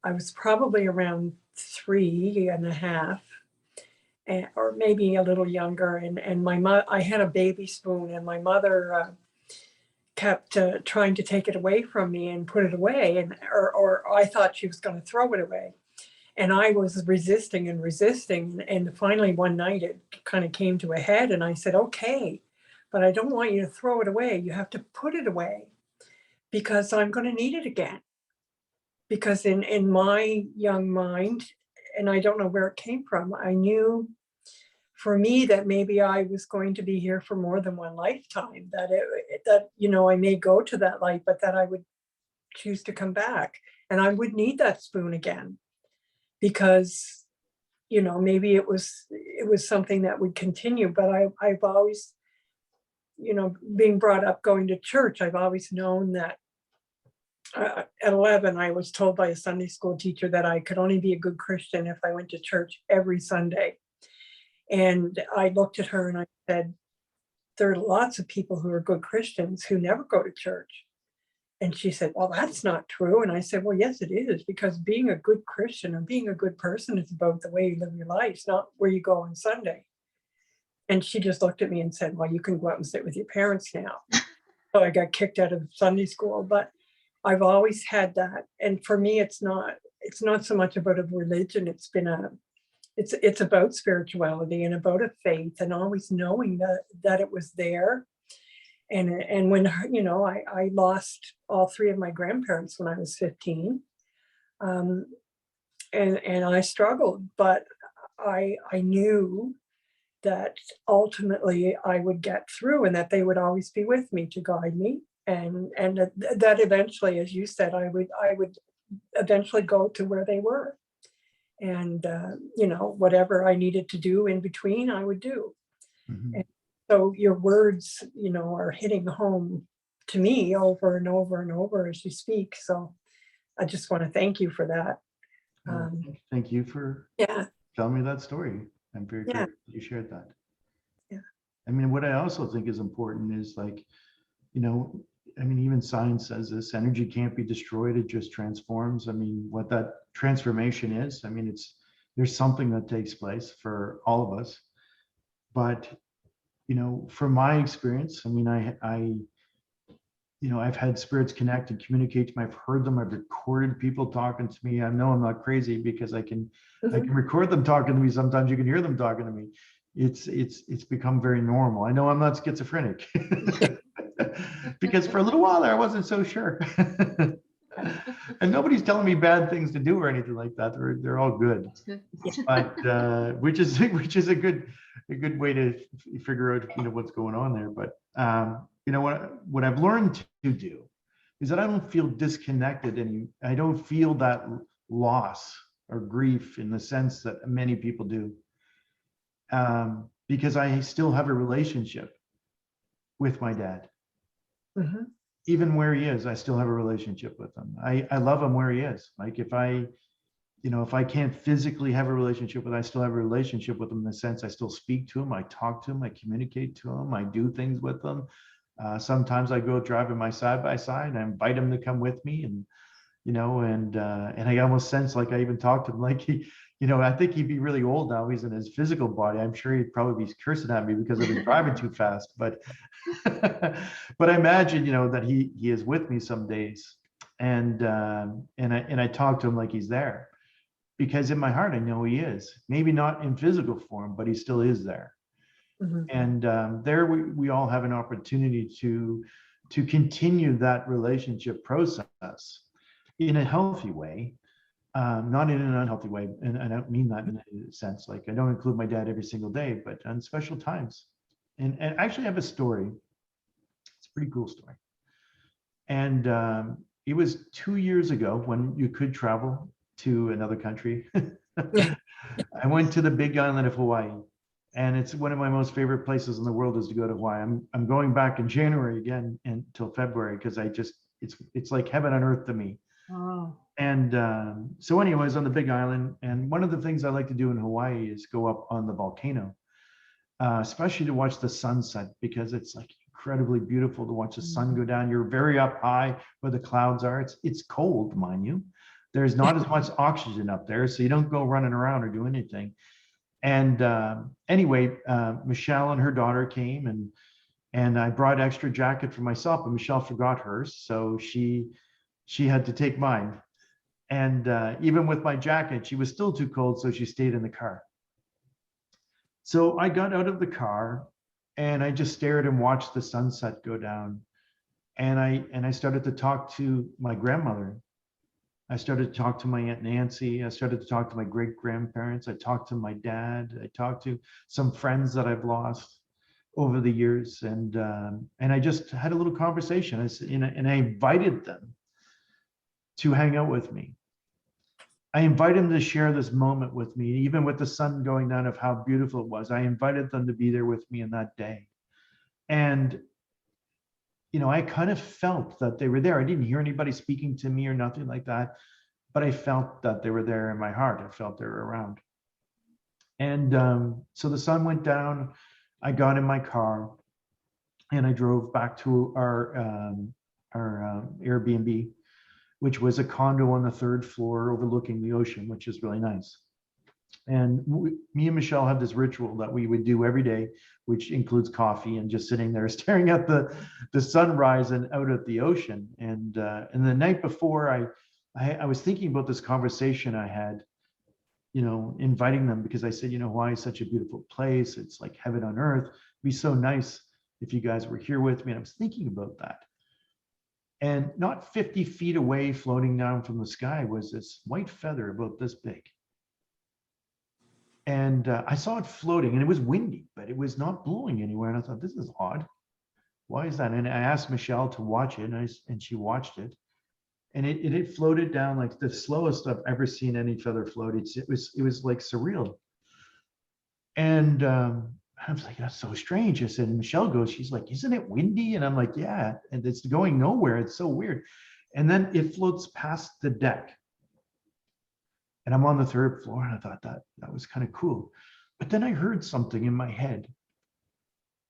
B: I was probably around 3.5, or maybe a little younger, and I had a baby spoon, and my mother kept trying to take it away from me and put it away, or I thought she was going to throw it away. And I was resisting and resisting. And finally, one night, it kind of came to a head. And I said, okay, but I don't want you to throw it away. You have to put it away because I'm going to need it again. Because in my young mind, and I don't know where it came from, I knew for me that maybe I was going to be here for more than one lifetime, that I may go to that light, but that I would choose to come back. And I would need that spoon again. Because maybe it was something that would continue, but I've always, being brought up going to church, I've always known that at 11 I was told by a Sunday school teacher that I could only be a good Christian if I went to church every Sunday. And I looked at her and I said, there are lots of people who are good Christians who never go to church. And she said, well, that's not true. And I said, well, yes, it is, because being a good Christian or being a good person is about the way you live your life. It's not where you go on Sunday. And she just looked at me and said, well, you can go out and sit with your parents now. So I got kicked out of Sunday school, but I've always had that. And for me, it's not so much about a religion. It's about spirituality and about a faith, and always knowing that it was there. And when, I lost all 3 of my grandparents when I was 15, and I struggled, but I knew that ultimately I would get through, and that they would always be with me to guide me, and that eventually, as you said, I would eventually go to where they were. And, whatever I needed to do in between, I would do.
C: Mhm.
B: And so your words, are hitting home to me over and over and over as you speak. So I just want to thank you for that.
C: Well, thank you for
B: Yeah,
C: telling me that story. I'm very
B: yeah,
C: grateful you shared that.
B: yeah.
C: I mean, what I also think is important is like, you know, I mean, even science says this, energy can't be destroyed, it just transforms. I mean, what that transformation is, I mean, there's something that takes place for all of us. But, from my experience, I mean, I've had spirits connect and communicate to me. I've heard them. I've recorded people talking to me. I know I'm not crazy because I can
B: Mhm.
C: record them talking to me. Sometimes you can hear them talking to me. It's become very normal. I know I'm not schizophrenic because for a little while there I wasn't so sure. And nobody's telling me bad things to do or anything like that. They're all good. But which is a good way to figure out what's going on there. But what I've learned to do is that I don't feel disconnected I don't feel that loss or grief in the sense that many people do, because I still have a relationship with my dad.
B: Mhm.
C: Even where he is, I still have a relationship with him. I love him where he is. Like if I can't physically have a relationship with, I still have a relationship with him in the sense I still speak to him, I talk to him, I communicate to him, I do things with him. Sometimes I go driving my side by side and I invite him to come with me, and I almost sense like I even talk to him like I think he'd be really old now. He's in his physical body. I'm sure he'd probably be cursing at me because I was driving too fast. But but I imagine that he is with me some days, and I talk to him like he's there, because in my heart I know he is. Maybe not in physical form, but he still is there.
B: Mhm.
C: And there we all have an opportunity to continue that relationship process in a healthy way, not in an unhealthy way. And I don't mean that in a sense, like I don't include my dad every single day, but on special times. And I actually have a story. It's a pretty cool story. And it was 2 years ago when you could travel to another country. I went to the big island of Hawaii, and it's one of my most favorite places in the world is to go to Hawaii. I'm going back in January again until February because it's like heaven on earth to me.
A: Oh,
C: And so anyways, on the big island, and one of the things I like to do in Hawaii is go up on the volcano, especially to watch the sunset, because it's like incredibly beautiful to watch the sun go down. You're very up high where the clouds are. It's cold, mind you. There's not as much oxygen up there, so you don't go running around or do anything. And anyway, Michelle and her daughter came, and I brought extra jacket for myself, but Michelle forgot hers, so she had to take mine. And even with my jacket, she was still too cold, so she stayed in the car. So I got out of the car and I just stared and watched the sunset go down. And I started to talk to my grandmother. I started to talk to my Aunt Nancy. I started to talk to my great grandparents. I talked to my dad. I talked to some friends that I've lost over the years. And I just had a little conversation. And I invited them to hang out with me. I invited them to share this moment with me, even with the sun going down, of how beautiful it was. I invited them to be there with me in that day. And, I kind of felt that they were there. I didn't hear anybody speaking to me or nothing like that, but I felt that they were there in my heart. I felt they were around. And so the sun went down. I got in my car and I drove back to our Airbnb, which was a condo on the third floor overlooking the ocean, which is really nice. And me and Michelle had this ritual that we would do every day, which includes coffee and just sitting there staring at the sunrise and out at the ocean. And the night before, I was thinking about this conversation I had, inviting them, because I said, Hawaii is such a beautiful place. It's like heaven on earth. It'd be so nice if you guys were here with me. And I was thinking about that. And not 50 feet away, floating down from the sky, was this white feather about this big. And I saw it floating, and it was windy, but it was not blowing anywhere. And I thought, this is odd. Why is that? And I asked Michelle to watch it, and she watched it. And it had floated down like the slowest I've ever seen any feather float. It was like surreal. And I was like, that's so strange. I said, and Michelle goes, she's like, isn't it windy? And I'm like, yeah, and it's going nowhere. It's so weird. And then it floats past the deck. And I'm on the 3rd floor, and I thought that was kind of cool. But then I heard something in my head.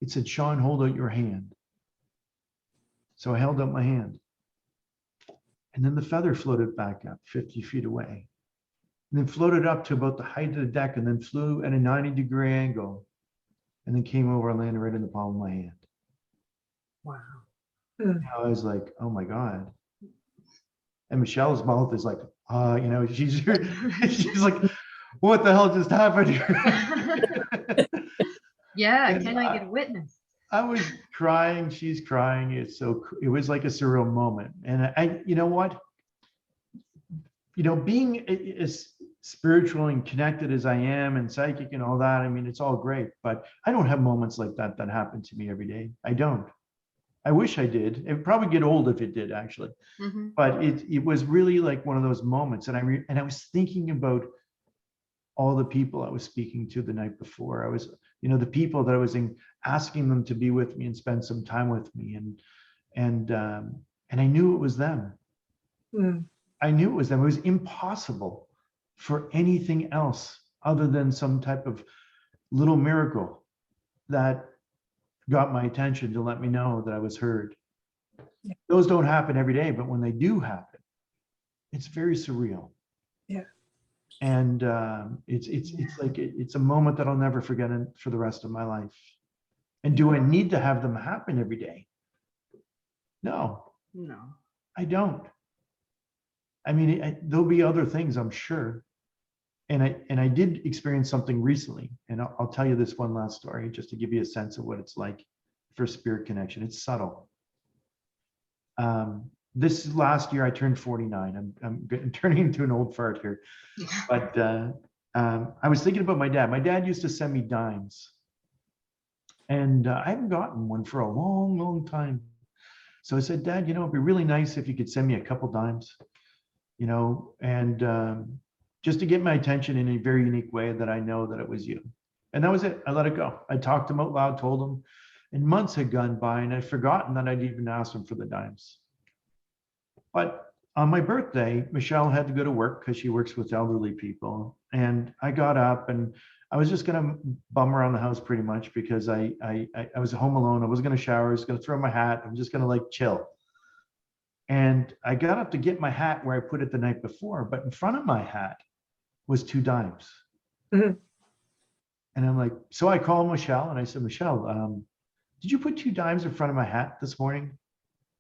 C: It said, Shawn, hold out your hand. So I held up my hand. And then the feather floated back up 50 feet away. And then floated up to about the height of the deck, and then flew at a 90-degree angle. And then came over and landed right in the palm of my hand.
A: Wow.
C: And I was like, oh my God. And Michelle's mouth is like, she's like, what the hell just happened here?
A: Yeah,
C: And
A: can I get a witness?
C: I was crying, she's crying. It was like a surreal moment. And I you know what? Being as spiritual and connected as I am and psychic and all that, I mean, it's all great, but I don't have moments like that happen to me every day. I don't. I wish I did. It would probably get old if it did, actually.
A: Mhm.
C: But it was really like one of those moments. And I was thinking about all the people I was speaking to the night before. I was, the people that I was asking them to be with me and spend some time with me. And I knew it was them. I knew it was them. It was impossible for anything else other than some type of little miracle that got my attention to let me know that I was heard.
B: Yeah.
C: Those don't happen every day, but when they do happen, it's very surreal.
B: Yeah.
C: And it's a moment that I'll never forget for the rest of my life. And do I need to have them happen every day? No, I don't. I mean, there'll be other things, I'm sure. And I did experience something recently, and I'll tell you this one last story just to give you a sense of what it's like for spirit connection. It's subtle. This last year I turned 49. I'm turning into an old fart here, but I was thinking about my dad. My dad used to send me dimes, and I haven't gotten one for a long, long time. So I said, Dad, it'd be really nice if you could send me a couple dimes, and just to get my attention in a very unique way that I know that it was you. And that was it. I let it go. I talked him out loud, told him, and months had gone by, and I'd forgotten that I'd even asked him for the dimes. But on my birthday, Michelle had to go to work because she works with elderly people. And I got up and I was just going to bum around the house pretty much because I was home alone. I wasn't going to shower. I was going to throw my hat. I'm just going to chill. And I got up to get my hat where I put it the night before, but in front of my hat was 2 dimes.
B: Mhm.
C: And I'm like, so I called Michelle and I said, Michelle, did you put 2 dimes in front of my hat this morning?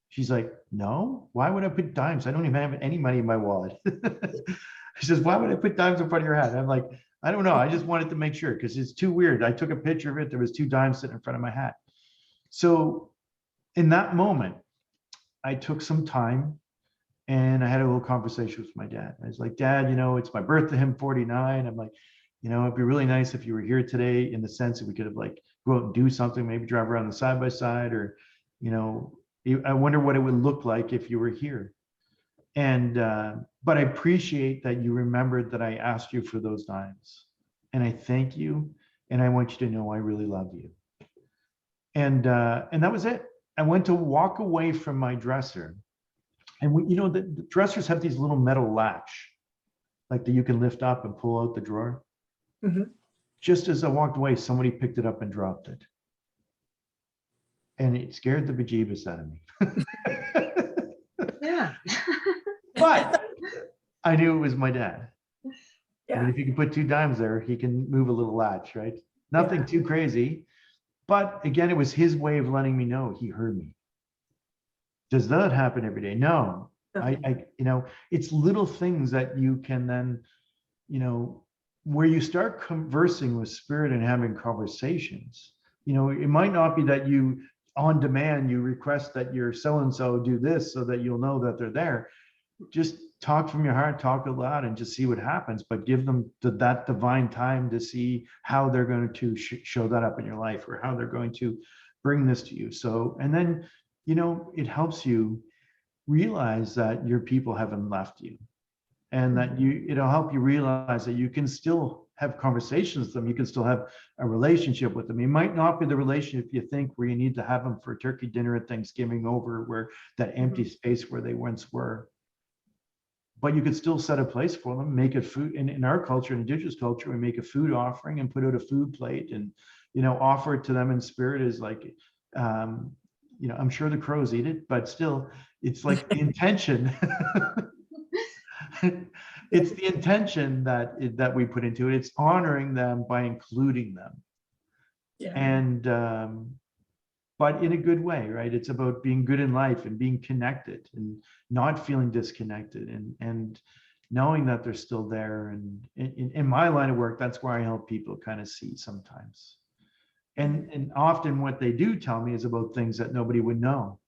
C: She's like, no, why would I put dimes? I don't even have any money in my wallet. She says, why would I put dimes in front of your hat? I'm like, I don't know. I just wanted to make sure because it's too weird. I took a picture of it. There was 2 dimes sitting in front of my hat. So in that moment, I took some time and I had a little conversation with my dad. I was like, Dad, it's my birthday, I'm 49. I'm like, it'd be really nice if you were here today in the sense that we could have go out and do something, maybe drive around the side by side or, I wonder what it would look like if you were here. And, but I appreciate that you remembered that I asked you for those dimes. And I thank you. And I want you to know I really love you. And that was it. I went to walk away from my dresser. And the dressers have these little metal latch, that you can lift up and pull out the drawer.
B: Mm-hmm.
C: Just as I walked away, somebody picked it up and dropped it. And it scared the bejeebus out of me.
A: Yeah.
C: But I knew it was my dad.
B: Yeah.
C: I mean, if you can put 2 dimes there, he can move a little latch, right? Nothing too crazy. But again, it was his way of letting me know he heard me. Does that happen every day? No. It's little things that you can then, where you start conversing with spirit and having conversations. It might not be that you on demand, you request that your so-and-so do this so that you'll know that they're there. Just talk from your heart, talk out loud and just see what happens, but give them that divine time to see how they're going to show that up in your life or how they're going to bring this to you. So, and then, it helps you realize that your people haven't left you, and that it'll help you realize that you can still have conversations with them. You can still have a relationship with them. It might not be the relationship you think, where you need to have them for turkey dinner at Thanksgiving over where that empty space where they once were. But you could still set a place for them, make a food. In our culture, in Indigenous culture, we make a food offering and put out a food plate and, offer it to them in spirit as like, I'm sure the crows eat it, but still it's like the intention. It's the intention that we put into it. It's honoring them by including them.
B: Yeah.
C: And, but in a good way, right? It's about being good in life and being connected and not feeling disconnected and knowing that they're still there. And in my line of work, that's where I help people kind of see sometimes. And often what they do tell me is about things that nobody would know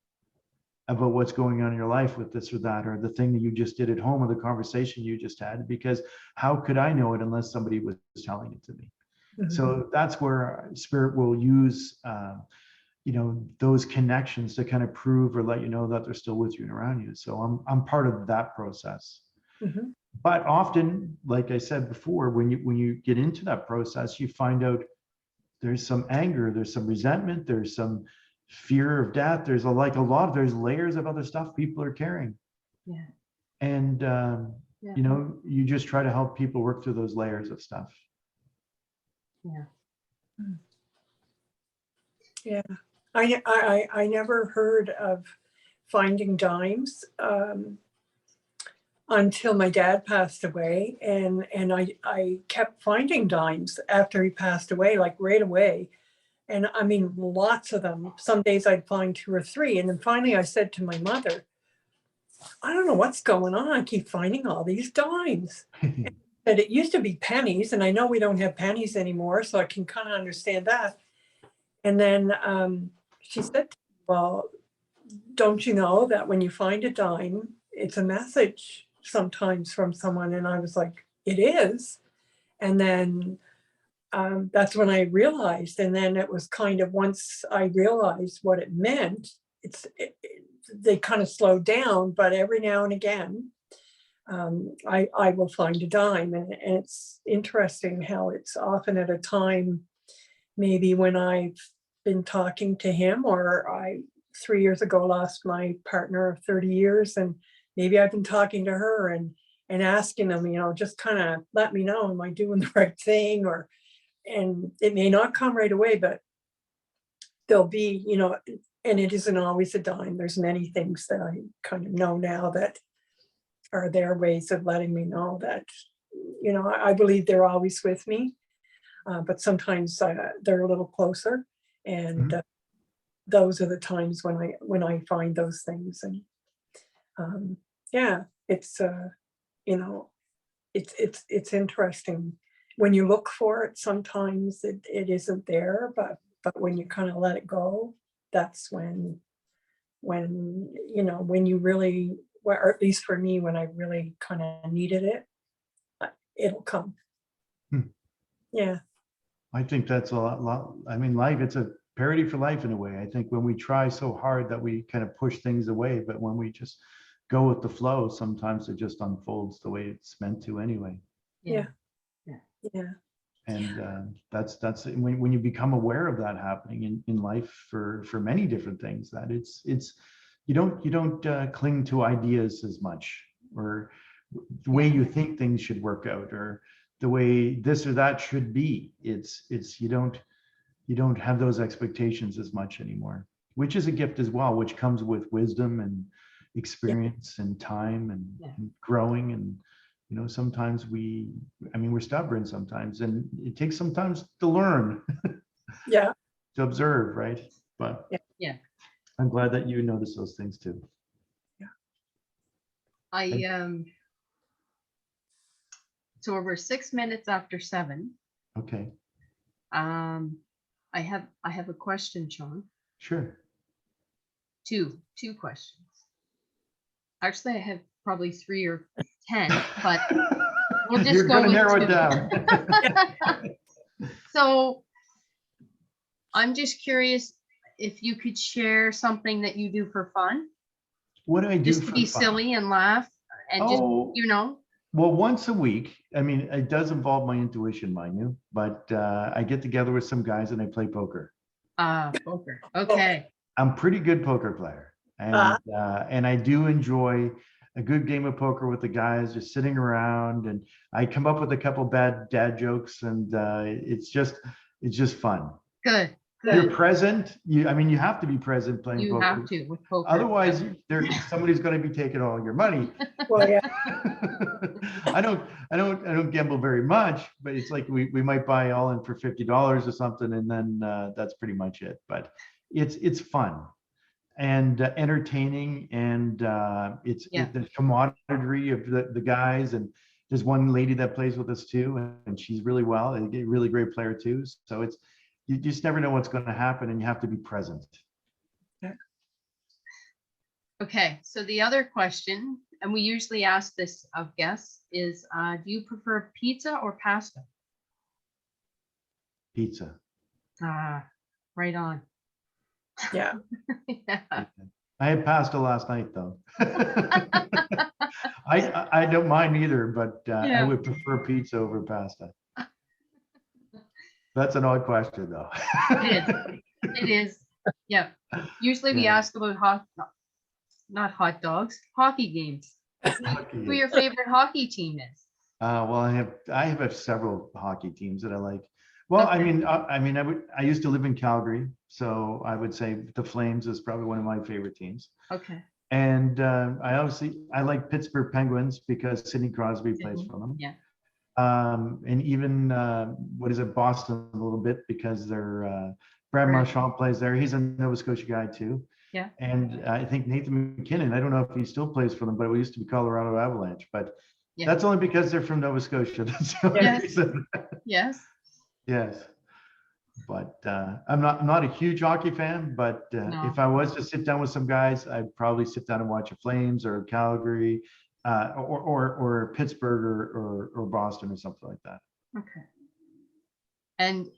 C: about, what's going on in your life with this or that, or the thing that you just did at home, or the conversation you just had, because how could I know it unless somebody was telling it to me? So that's where spirit will use, those connections to kind of prove or let you know that they're still with you and around you. So I'm part of that process. But often, like I said before, when you get into that process, you find out there's some anger, there's some resentment, there's some fear of death. There's there's layers of other stuff people are carrying.
A: Yeah.
C: And, you just try to help people work through those layers of stuff.
A: Yeah.
B: Yeah. I never heard of finding dimes until my dad passed away, and I kept finding dimes after he passed away, like right away. And I mean, lots of them. Some days I'd find 2 or 3. And then finally I said to my mother, I don't know what's going on. I keep finding all these dimes. And it used to be pennies, and I know we don't have pennies anymore, so I can kind of understand that. And then she said, well, don't you know that when you find a dime, it's a message sometimes from someone? And I was like, it is. And then that's when I realized. And then it was kind of, once I realized what it meant, they kind of slowed down, but every now and again, I will find a dime. And it's interesting how it's often at a time, maybe when I've been talking to him, or I 3 years ago lost my partner of 30 years, and maybe I've been talking to her and asking them, just kind of let me know, am I doing the right thing? And it may not come right away, but there'll be, and it isn't always a dime. There's many things that I kind of know now that are their ways of letting me know that, I believe they're always with me, but sometimes they're a little closer. And those are the times when I find those things. And it's, it's interesting. When you look for it, sometimes it isn't there, but when you kind of let it go, that's when you really, or at least for me, when I really kind of needed it, it'll come. Yeah.
C: I think that's a lot. I mean, life, it's a parody for life in a way. I think when we try so hard that we kind of push things away, but when we just go with the flow, sometimes it just unfolds the way it's meant to anyway.
B: Yeah.
C: And that's when you become aware of that happening in life for many different things, that it's you don't cling to ideas as much, or the way you think things should work out, or the way this or that should be. It's you don't have those expectations as much anymore, which is a gift as well, which comes with wisdom and experience and time and growing. And sometimes we're stubborn sometimes, and it takes sometimes to learn.
B: Yeah.
C: To observe, right? But
A: yeah,
C: I'm glad that you notice those things too.
A: So we're 6 minutes after 7.
C: Okay.
A: I have a question, Shawn.
C: Sure.
A: Two questions. Actually, I have probably 3 or 10, but we'll just
C: You're
A: go
C: going to
A: with
C: narrow
A: 2.
C: it down.
A: So I'm just curious if you could share something that you do for fun.
C: What do I do
A: Just to
C: for
A: be
C: fun?
A: silly and laugh and just,
C: Oh,
A: you know,
C: well, once a week. I mean, it does involve my intuition, mind you, but I get together with some guys and I play poker.
A: poker. Okay.
C: I'm pretty good poker player,
B: Ah.
C: and I do enjoy a good game of poker with the guys, just sitting around, and I come up with a couple bad dad jokes, and it's just fun.
A: Good.
C: You're
A: Good.
C: present. I mean, you have to be present playing
A: You
C: poker.
A: have to with poker.
C: Otherwise, somebody's going to be taking all your money.
B: Well, yeah,
C: I don't gamble very much, but it's like we might buy all in for $50 or something, and then that's pretty much it. But it's fun and entertaining, and the camaraderie of the guys. And there's one lady that plays with us too, and she's really a really great player too. So you just never know what's going to happen, and you have to be present.
A: Okay, so the other question, and we usually ask this of guests, is do you prefer pizza or pasta?
C: Pizza.
A: Right on.
B: yeah.
A: Yeah.
C: I had pasta last night though. I don't mind either, but I
A: Yeah.
C: would prefer pizza over pasta. That's an odd question though.
A: It is. Yeah. Usually we
C: Yeah.
A: ask about not hot dogs, hockey games.
C: Hockey.
A: Who your favorite hockey team is?
C: Well, I have several hockey teams that I like. Well,
A: Okay.
C: I used to live in Calgary, so I would say the Flames is probably one of my favorite teams.
A: Okay.
C: And I like Pittsburgh Penguins because Sidney Crosby plays for them.
A: Yeah.
C: And even Boston a little bit because Brad Marchand plays there. He's a Nova Scotia guy too.
A: Yeah.
C: And I think Nathan McKinnon, I don't know if he still plays for them, but it used to be Colorado Avalanche. But
A: Yeah.
C: that's only because they're from Nova Scotia. That's the only
A: Yes.
C: reason.
A: Yes.
C: Yes. But I'm not a huge hockey fan, but
A: No.
C: if I was to sit down with some guys, I'd probably sit down and watch a Flames or Calgary or Pittsburgh or Boston or something like that.
A: Okay. And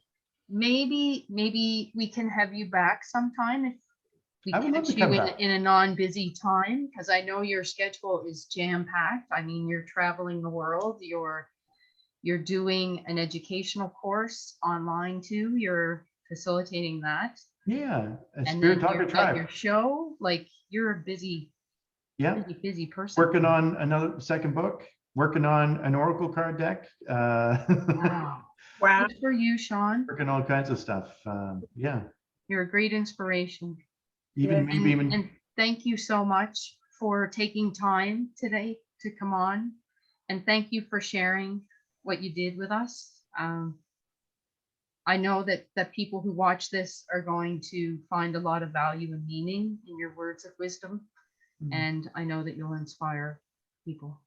A: maybe we can have you back sometime if we
C: I would love
A: catch
C: to
A: you
C: come back.
A: in a non-busy time, because I know your schedule is jam-packed. I mean, you're traveling the world, you're doing an educational course online too, you're facilitating that.
C: Yeah, a
A: And
C: Spirit
A: then
C: Talker
A: you've got your
C: Tribe.
A: show, like you're a busy person.
C: Working on another second book, working on an Oracle card deck.
A: Wow.
B: Wow.
A: Good for you, Shawn.
C: Working all kinds of stuff. Yeah.
A: You're a great inspiration.
C: Even
B: Yeah.
C: maybe even
A: And thank you so much for taking time today to come on. And thank you for sharing what you did with us. I know that people who watch this are going to find a lot of value and meaning in your words of wisdom. And I know that you'll inspire people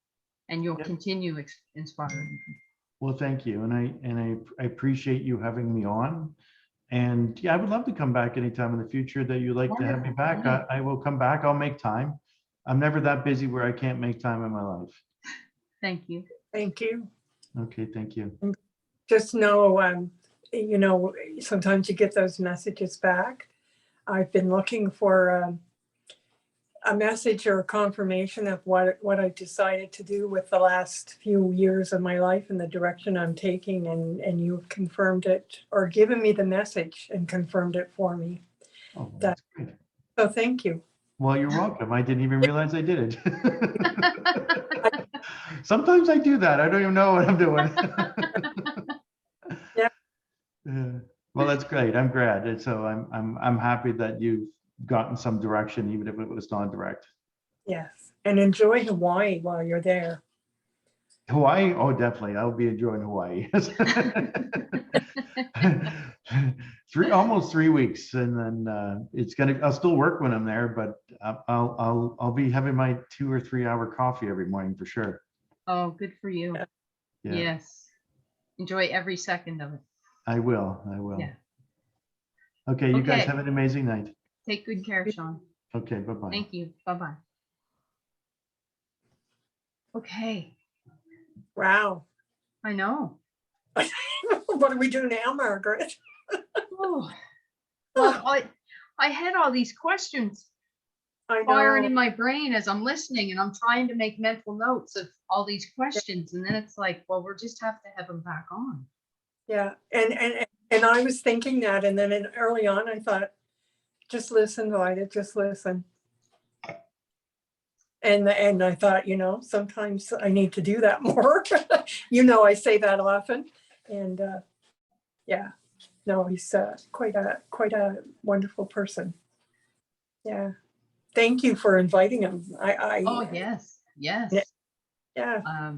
A: and you'll continue inspiring people.
C: Well, thank you. And I appreciate you having me on. And yeah, I would love to come back anytime in the future that you'd like to have me back.
A: Yeah.
C: I will come back. I'll make time. I'm never that busy where I can't make time in my life.
A: Thank you.
B: Thank you.
C: Okay, thank you.
B: Just know, sometimes you get those messages back. I've been looking for a message or a confirmation of what I decided to do with the last few years of my life and the direction I'm taking, and you've confirmed it or given me the message and confirmed it for me.
C: Oh, that's great.
B: So thank you.
C: Well, you're welcome. I didn't even realize I did it. Sometimes I do that. I don't even know what I'm doing.
B: Yeah.
C: Well, that's great. I'm glad. And so I'm happy that you've gotten some direction, even if it was non-direct.
B: Yes. And enjoy Hawaii while you're there.
C: Hawaii? Oh, definitely. I'll be enjoying Hawaii. Almost 3 weeks, and then I'll still work when I'm there, but I'll be having my 2 or 3 hour coffee every morning for sure.
A: Oh, good for you.
C: Yeah.
A: Yes. Enjoy every second of it.
C: I will.
A: Yeah.
C: Okay, you guys
A: Okay.
C: have an amazing night.
A: Take good care, Shawn.
C: Okay, bye-bye.
A: Thank you. Bye-bye. Okay.
B: Wow.
A: I know.
B: What do we do now, Margaret?
A: Oh. Well, I had all these questions
B: I
A: firing
B: know.
A: in my brain as I'm listening, and I'm trying to make mental notes of all these questions. And then it's like, well, we'll just have to have them back on.
B: Yeah, and I was thinking that, and then early on, I thought, just listen, Vida, just listen. And I thought, sometimes I need to do that more. I say that often, and yeah, no, he's quite a wonderful person. Yeah, thank you for inviting him.
A: Oh, yes, yes.
B: Yeah.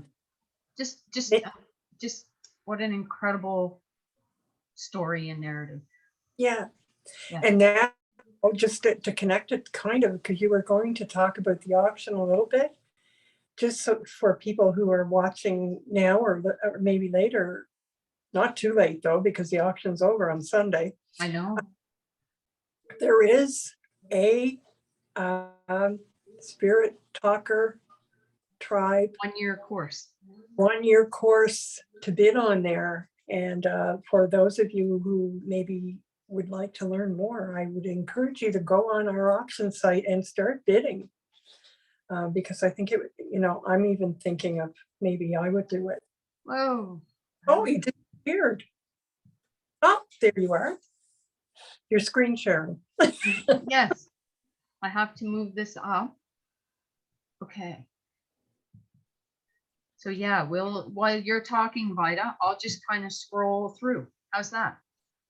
A: Just what an incredible story and narrative.
B: Yeah.
A: Yeah.
B: And now, just to connect it kind of, because you were going to talk about the auction a little bit, just so for people who are watching now or maybe later, not too late though, because the auction's over on Sunday.
A: I know.
B: There is a Spirit Talker Tribe
A: 1-year course.
B: 1-year course to bid on there. And for those of you who maybe would like to learn more, I would encourage you to go on our auction site and start bidding. Because I think I'm even thinking of maybe I would do it.
A: Whoa.
B: Oh, you disappeared. Oh, there you are. You're screen sharing.
A: Yes. I have to move this up. Okay. So yeah, while you're talking, Vida, I'll just kind of scroll through. How's that?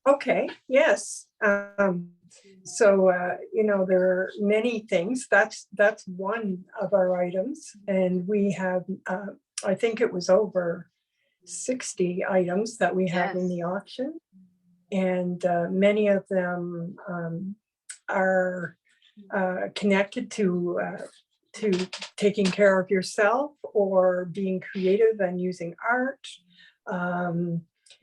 B: Okay, yes. So, there are many things. That's one of our items. And we have, I think it was over 60 items that we have in the auction. And many of them are connected to taking care of yourself or being creative and using art.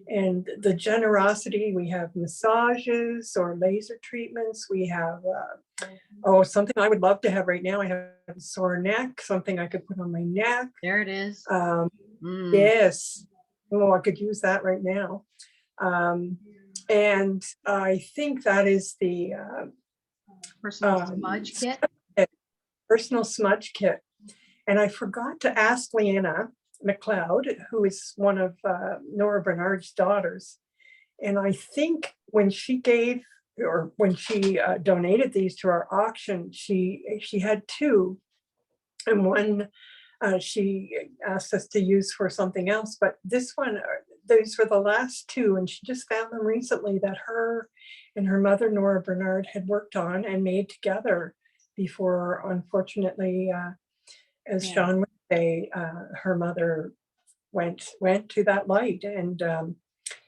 B: And the generosity, we have massages or laser treatments. We have, something I would love to have right now. I have a sore neck, something I could put on my neck.
A: There it is.
B: Yes. Oh, I could use that right now. And I think that is the
A: Personal smudge kit.
B: Personal smudge kit. And I forgot to ask Leanne Macleod, who is one of Nora Bernard's daughters. And I think when she donated these to our auction, she had 2, and one she asked us to use for something else. But this one, those were the last 2, and she just found them recently that her and her mother, Nora Bernard, had worked on and made together before, unfortunately, as Shawn would say, her mother went to that light. And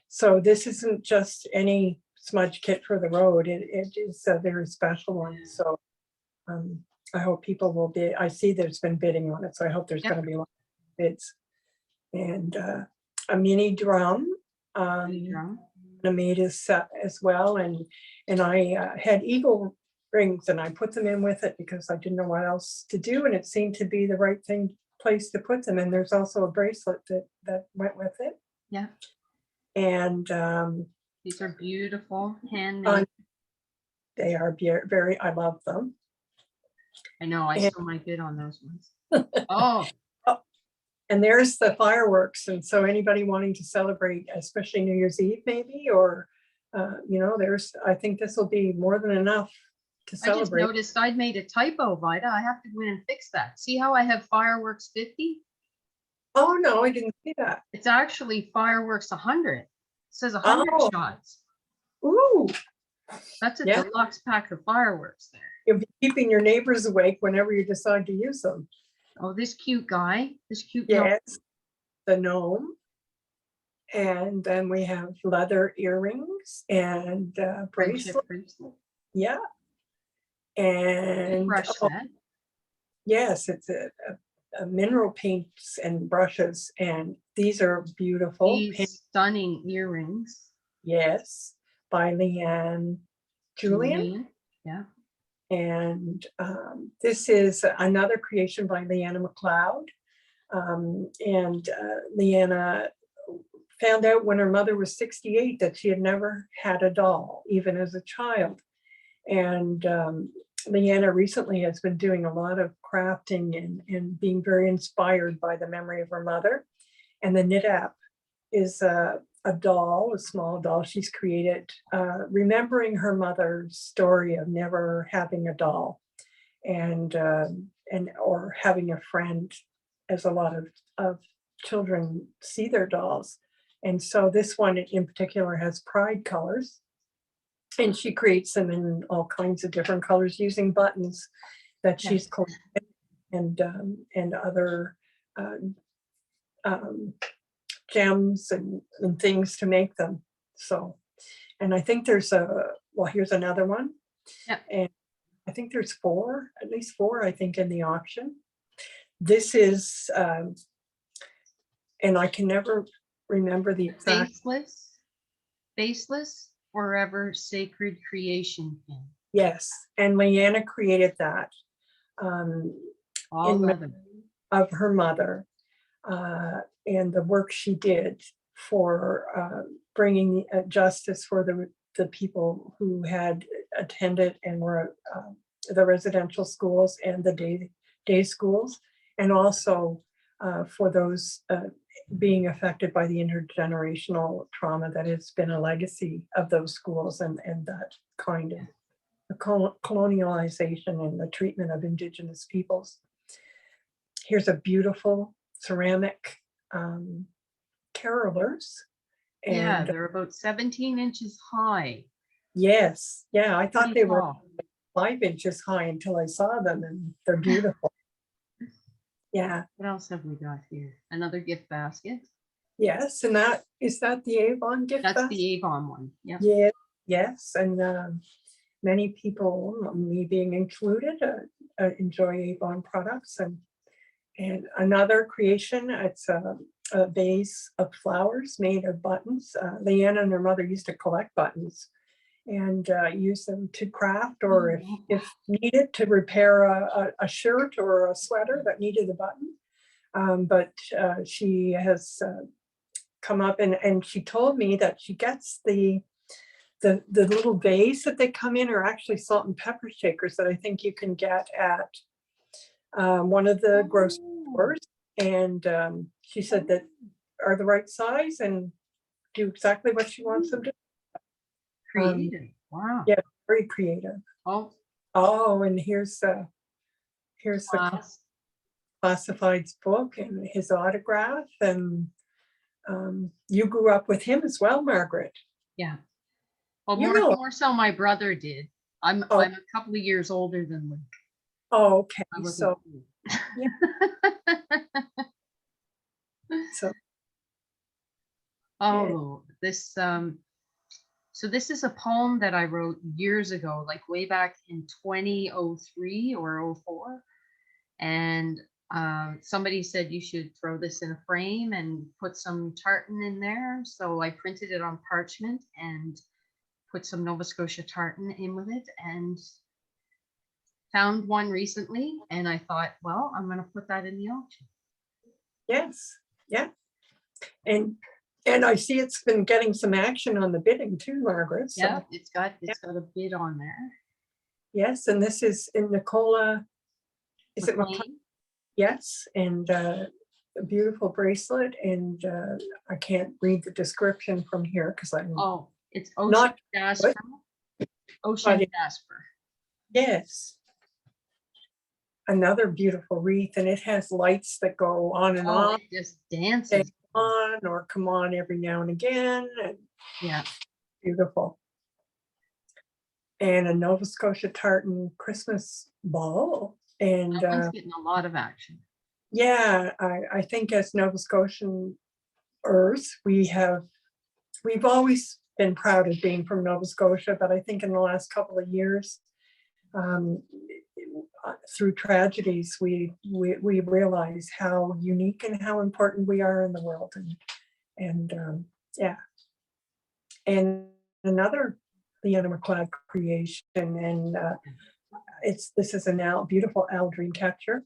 B: so this isn't just any smudge kit for the road. It is a very special one. So I hope people will bid. I see there's been bidding on it, so I hope there's going to be a lot of bids. And a mini drum. I made a set as well, and I had eagle rings, and I put them in with it because I didn't know what else to do, and it seemed to be the right place to put them. And there's also a bracelet that went with it.
A: Yeah.
B: And
A: these are beautiful, handmade.
B: They are very. I love them.
A: I know. I still might bid on those ones. Oh.
B: And there's the fireworks. And so anybody wanting to celebrate, especially New Year's Eve, maybe, or, I think this will be more than enough to celebrate.
A: I just noticed I'd made a typo, Vida. I have to go in and fix that. See how I have fireworks 50?
B: Oh, no, I didn't see that.
A: It's actually fireworks 100. It says 100 shots.
B: Ooh.
A: That's a deluxe pack of fireworks there.
B: You'll be keeping your neighbors awake whenever you decide to use them.
A: Oh, this cute guy, this cute
B: gnome. The gnome. And then we have leather earrings and bracelets. Yeah. And yes, it's a mineral paints and brushes, and these are beautiful.
A: These stunning earrings.
B: Yes, by Leanne Julian.
A: Yeah.
B: And this is another creation by Leanne Macleod. And Leanne found out when her mother was 68 that she had never had a doll, even as a child. And Leanne recently has been doing a lot of crafting and being very inspired by the memory of her mother. And the Knit app is a doll, a small doll she's created, remembering her mother's story of never having a doll and or having a friend, as a lot of children see their dolls. And so this one in particular has pride colors, and she creates them in all kinds of different colors using buttons that
A: Yeah.
B: she's collected and other gems and things to make them. So, and I think there's well, here's another one.
A: Yeah.
B: And I think there's four, at least four, I think, in the auction. This is, and I can never remember the exact.
A: Faceless, forever sacred creation pin.
B: Yes, and Leanne created that
A: All
B: in
A: leather.
B: memory of her mother and the work she did for bringing justice for the people who had attended and were the residential schools and the day schools, and also for those being affected by the intergenerational trauma that has been a legacy of those schools and that kind of colonialization and the treatment of Indigenous peoples. Here's a beautiful ceramic carolers.
A: Yeah,
B: And
A: they're about 17 inches high.
B: yes, yeah, I thought
A: Pretty
B: they were
A: tall.
B: 5 inches high until I saw them, and they're beautiful. Yeah,
A: What else have we got here? Another gift basket.
B: yes, and is that the Avon gift
A: That's
B: basket?
A: the Avon one. Yeah.
B: Yeah, yes, and many people, me being included, enjoy Avon products. And another creation, it's a vase of flowers made of buttons. Leanne and her mother used to collect buttons and use them to craft, or if needed, to repair a shirt or a sweater that needed a button. But she has come up and she told me that she gets the little vase that they come in are actually salt and pepper shakers that I think you can get at one of the grocery stores. And she said that are the right size and do exactly what she wants them to.
A: Creative. Wow.
B: Yeah, very creative.
A: Oh,
B: And here's the
A: class.
B: classifieds book and his autograph. And you grew up with him as well, Margaret.
A: Yeah. Well,
B: You know-
A: more so my brother did. I'm
B: Oh.
A: a couple of years older than Luke.
B: Oh, okay.
A: I wasn't
B: So, so
A: Oh, this so this is a poem that I wrote years ago, like way back in 2003 or 04. And somebody said you should throw this in a frame and put some tartan in there. So I printed it on parchment and put some Nova Scotia tartan in with it, and found one recently. And I thought, well, I'm going to put that in the auction.
B: yes, yeah. And I see it's been getting some action on the bidding too, Margaret. So,
A: Yeah, it's got a bid on there.
B: yes, and this is in Nicola. Is it McLean?
A: McLean.
B: Yes, and a beautiful bracelet, and I can't read the description from here because I'm
A: Oh, it's ocean
B: Not-
A: jasper. Ocean jasper.
B: yes. Another beautiful wreath, and it has lights that go on and
A: Oh,
B: off,
A: it just dances.
B: on or come on every now and again, and
A: Yeah.
B: beautiful. And a Nova Scotia tartan Christmas ball, and
A: That one's getting a lot of action.
B: yeah, I think as Nova Scotian Earth, we've always been proud of being from Nova Scotia, but I think in the last couple of years, through tragedies, we realize how unique and how important we are in the world, and yeah. And another Leanne Macleod creation, and this is a beautiful owl dream catcher,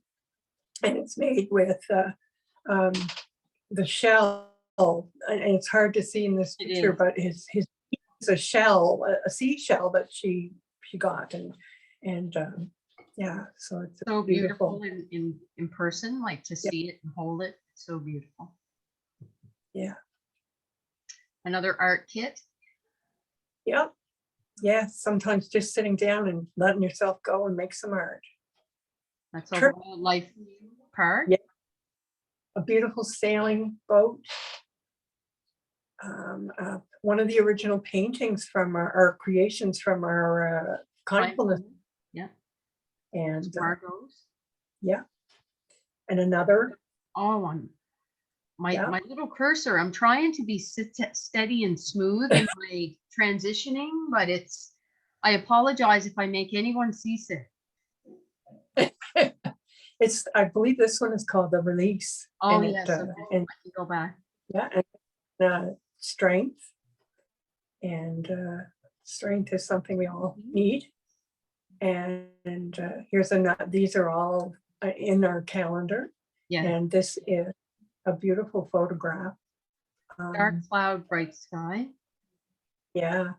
B: and it's made with the shell, and it's hard to see in this
A: It
B: picture,
A: is.
B: but his a shell, a seashell that she got, and And yeah, so it's
A: So
B: beautiful.
A: beautiful in person, like to see it and hold it. So beautiful.
B: Yeah.
A: Another art kit.
B: Yep. Yeah, sometimes just sitting down and letting yourself go and make some art.
A: That's a
B: Trip.
A: wildlife card.
B: Yeah. A beautiful sailing boat. One of the original paintings from our creations from our kindfulness.
A: Yeah.
B: And
A: Margot's.
B: yeah. And another.
A: All on my
B: Yeah.
A: little cursor. I'm trying to be steady and smooth in my transitioning, but I apologize if I make anyone seasick.
B: I believe this one is called The Release.
A: Oh,
B: and
A: yes.
B: it,
A: Okay.
B: and
A: I can go back.
B: yeah, and strength. And strength is something we all need. And here's another. These are all in our calendar.
A: Yeah.
B: And this is a beautiful photograph.
A: Dark cloud, bright sky.
B: Yeah.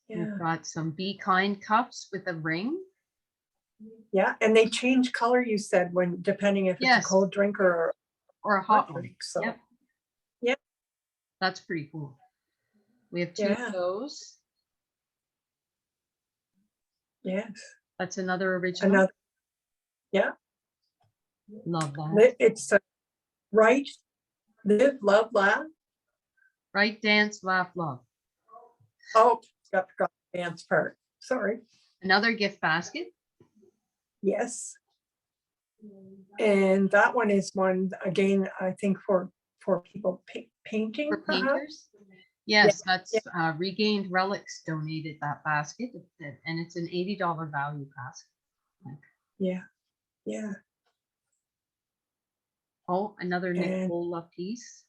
B: Yeah.
A: We've got some Be Kind cups with a ring.
B: Yeah. And they change color, you said, when depending if it's
A: Yes.
B: a cold drink or
A: Or a hot one.
B: drink. So
A: Yep.
B: yeah.
A: That's pretty cool. We have two
B: Yeah.
A: of those.
B: Yes.
A: That's another original.
B: Another. Yeah.
A: Love that.
B: It's Right, Live, Love, Laugh.
A: Right, dance, laugh, love.
B: Oh, got the dance part. Sorry.
A: Another gift basket.
B: Yes. And that one is one, again, I think for people painting.
A: For
B: perhaps.
A: painters. Yes,
B: Yeah,
A: that's Regained Relics donated that basket, and it's an $80 value basket.
B: Yeah. Yeah.
A: Oh, another
B: And-
A: Nicola piece.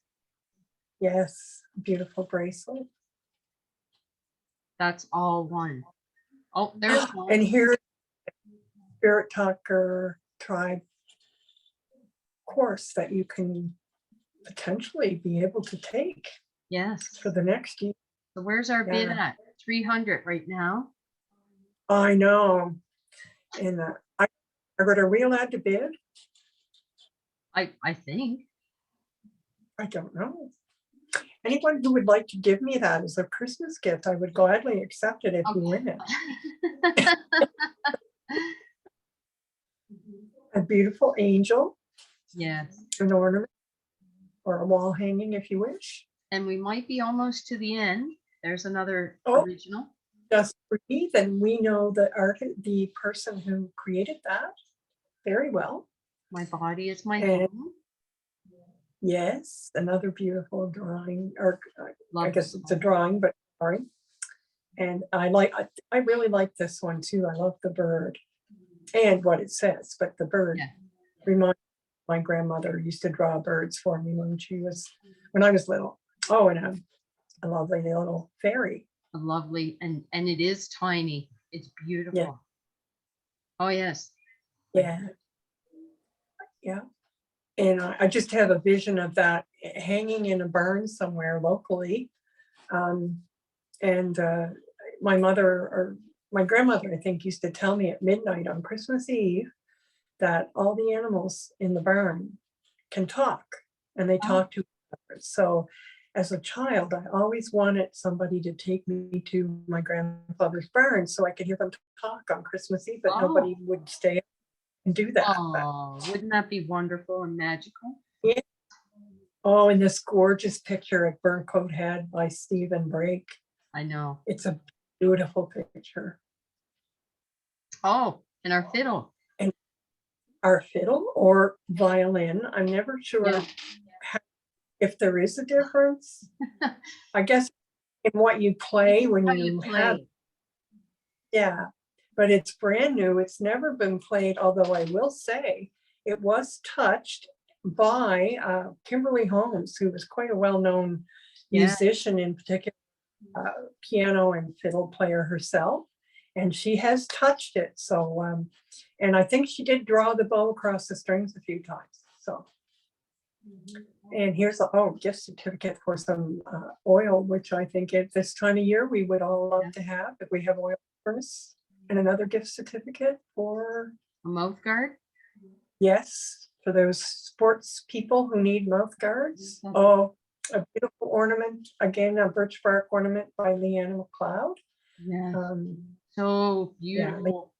B: Yes. Beautiful bracelet.
A: That's all one. Oh, there's one.
B: And here, Spirit Talker Tribe course that you can potentially be able to take
A: Yes.
B: for the next year.
A: So where's our bid
B: Yeah.
A: at? 300 right now.
B: I know. And Margaret, are we allowed to bid?
A: I think.
B: I don't know. Anyone who would like to give me that as a Christmas gift, I would gladly accept it if you win it. A beautiful angel,
A: Yes.
B: an ornament, or a wall hanging if you wish.
A: And we might be almost to the end. There's another
B: Oh.
A: original.
B: Just breathe, and we know the person who created that very well.
A: My body is my
B: And-
A: home.
B: Yes, another beautiful drawing, or I
A: Love
B: guess
A: this
B: it's a
A: one.
B: drawing, but sorry. And I really like this one too. I love the bird and what it says, but the bird
A: Yeah.
B: reminds my grandmother used to draw birds for me when I was little. Oh, and a lovely little fairy.
A: A lovely, and it is tiny. It's beautiful. Oh yes.
B: Yeah. Yeah. And I just have a vision of that hanging in a barn somewhere locally. And my mother or my grandmother, I think, used to tell me at midnight on Christmas Eve that all the animals in the barn can talk, and they talk to each other. So as a child, I always wanted somebody to take me to my grandfather's barn so I could hear them talk on Christmas Eve, but nobody would stay and do that.
A: Oh, wouldn't that be wonderful and magical?
B: Yeah. Oh, and this gorgeous picture of Burncoat Head by Stephen Brake.
A: I know.
B: It's a beautiful picture.
A: Oh, and our fiddle.
B: Our fiddle or violin, I'm never sure
A: Yeah.
B: if there is a difference. I guess in what you play when
A: How
B: you
A: play.
B: have, yeah, but it's brand new. It's never been played, although I will say it was touched by Kimberly Holmes, who was quite a well-known musician, in particular, piano and fiddle player herself. And she has touched it. So, and I think she did draw the bow across the strings a few times. So, and here's a gift certificate for some oil, which I think at this time of year we would all love to have if we have oil for us. And another gift certificate for,
A: A mouth guard.
B: yes, for those sports people who need mouth guards.
A: Mhm.
B: Oh, a beautiful ornament, again, a birch bark ornament by Leanne and Macleod.
A: Yes.
B: Um,
A: So
B: yeah,
A: beautiful.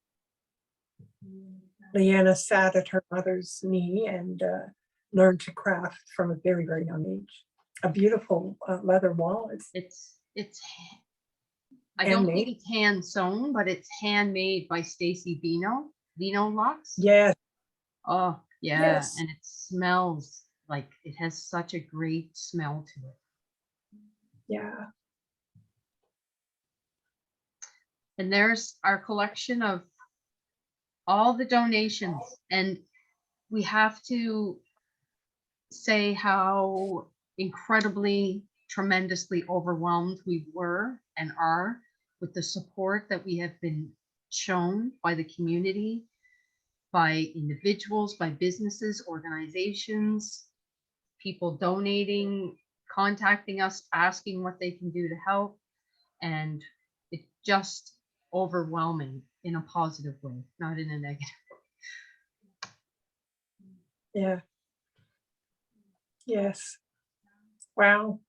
B: Leanna sat at her mother's knee and learned to craft from a very, very young age. A beautiful leather wallet.
A: It's I don't think
B: Handmade.
A: it's hand sewn, but it's handmade by Stacy Vino Locks.
B: Yes,
A: Oh, yeah.
B: Yes.
A: And it smells like it has such a great smell to it.
B: yeah.
A: And there's our collection of all the donations. And we have to say how incredibly, tremendously overwhelmed we were and are with the support that we have been shown by the community, by individuals, by businesses, organizations, people donating, contacting us, asking what they can do to help. And it's just overwhelming in a positive way, not in a negative.
B: Yeah. Yes. Wow.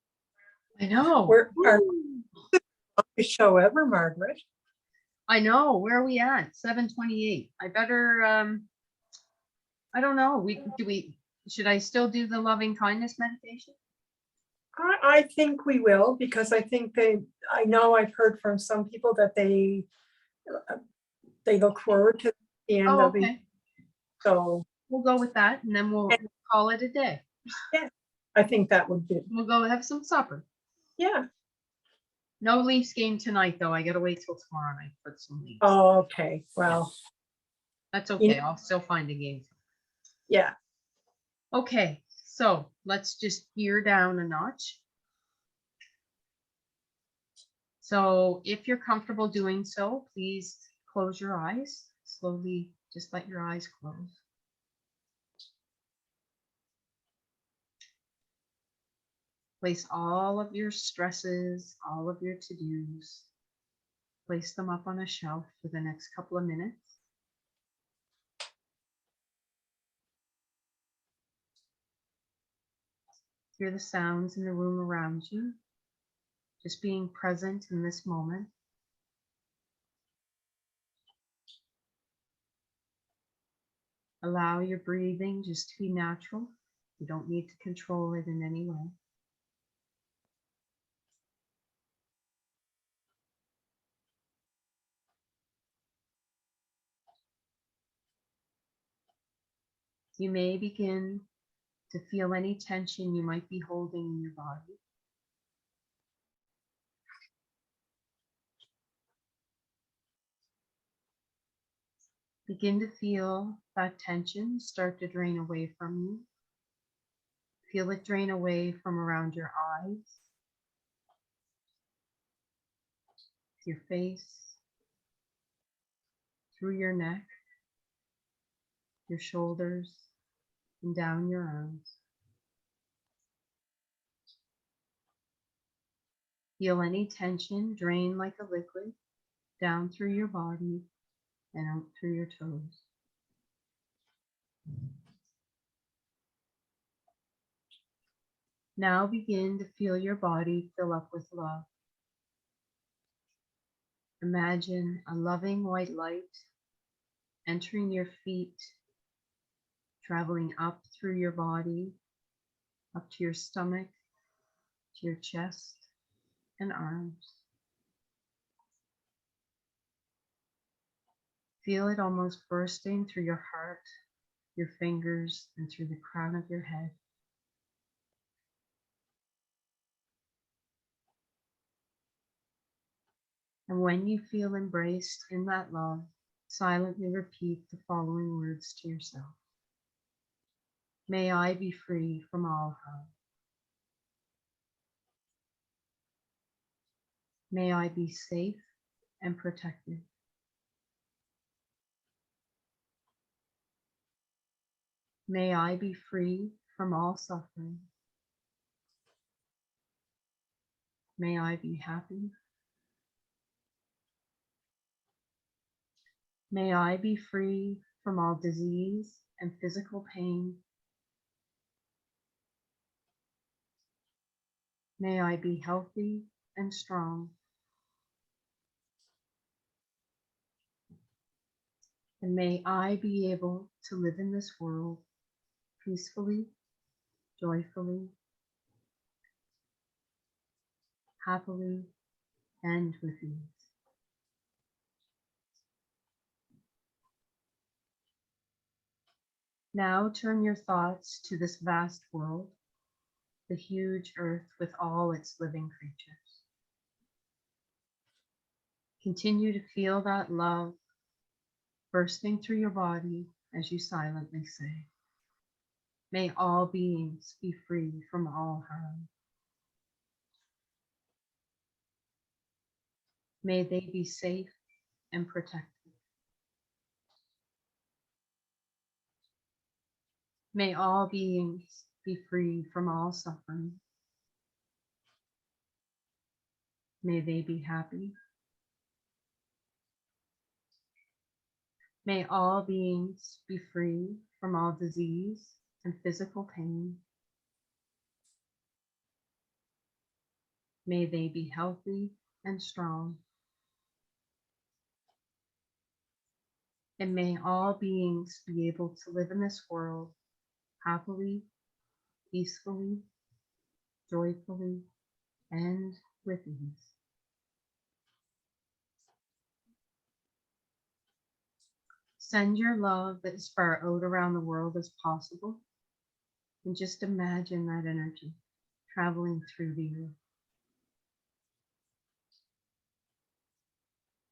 A: I know.
B: We're our
A: Woo.
B: longest show ever, Margaret.
A: I know. Where are we at? 7:28. I better I don't know. Should I still do the loving kindness meditation?
B: I think we will, because I think I know I've heard from some people that they look forward to the end
A: Oh,
B: of the,
A: okay.
B: so
A: We'll go with that and then we'll call it a day.
B: I think that would be,
A: We'll go have some supper.
B: yeah.
A: No Leafs game tonight, though. I gotta wait till tomorrow night for some Leafs.
B: Oh, okay, well,
A: That's okay. I'll still find a game.
B: yeah.
A: Okay, so let's just gear down a notch. So if you're comfortable doing so, please close your eyes. Slowly, just let your eyes close. Place all of your stresses, all of your to-dos, place them up on a shelf for the next couple of minutes. Hear the sounds in the room around you, just being present in this moment. Allow your breathing just to be natural. You don't need to control it in any way. You may begin to feel any tension you might be holding in your body. Begin to feel that tension start to drain away from you. Feel it drain away from around your eyes, your face, through your neck, your shoulders, and down your arms. Feel any tension drain like a liquid down through your body and out through your toes. Now begin to feel your body fill up with love. Imagine a loving white light entering your feet, traveling up through your body, up to your stomach, to your chest and arms. Feel it almost bursting through your heart, your fingers, and through the crown of your head. And when you feel embraced in that love, silently repeat the following words to yourself. May I be free from all harm. May I be safe and protected. May I be free from all suffering. May I be happy. May I be free from all disease and physical pain. May I be healthy and strong. And may I be able to live in this world peacefully, joyfully, happily, and with ease. Now turn your thoughts to this vast world, the huge earth with all its living creatures. Continue to feel that love bursting through your body as you silently say, may all beings be free from all harm. May they be safe and protected. May all beings be free from all suffering. May they be happy. May all beings be free from all disease and physical pain. May they be healthy and strong. And may all beings be able to live in this world happily, peacefully, joyfully, and with ease. Send your love as far out around the world as possible, and just imagine that energy traveling through the earth.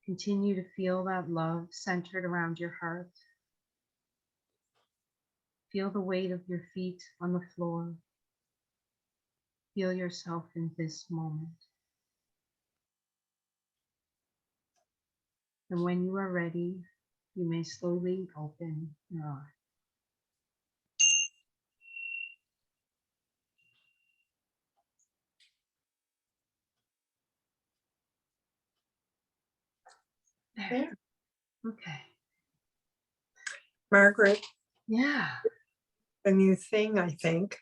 A: Continue to feel that love centered around your heart. Feel the weight of your feet on the floor. Feel yourself in this moment. And when you are ready, you may slowly open your eyes. There. Okay.
B: Margaret,
A: Yeah.
B: a new thing, I think.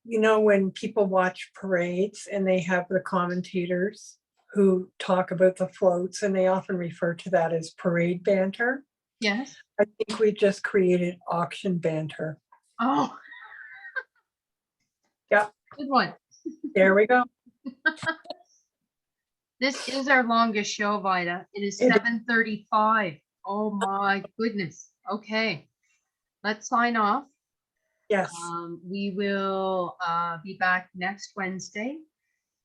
B: You know, when people watch parades and they have the commentators who talk about the floats, and they often refer to that as parade banter.
A: Yes.
B: I think we just created auction banter.
A: Oh.
B: Yeah.
A: Good one.
B: There we go.
A: This is our longest show, Vida. It is 7:35. Oh my goodness. Okay. Let's sign off.
B: Yes.
A: We will be back next Wednesday.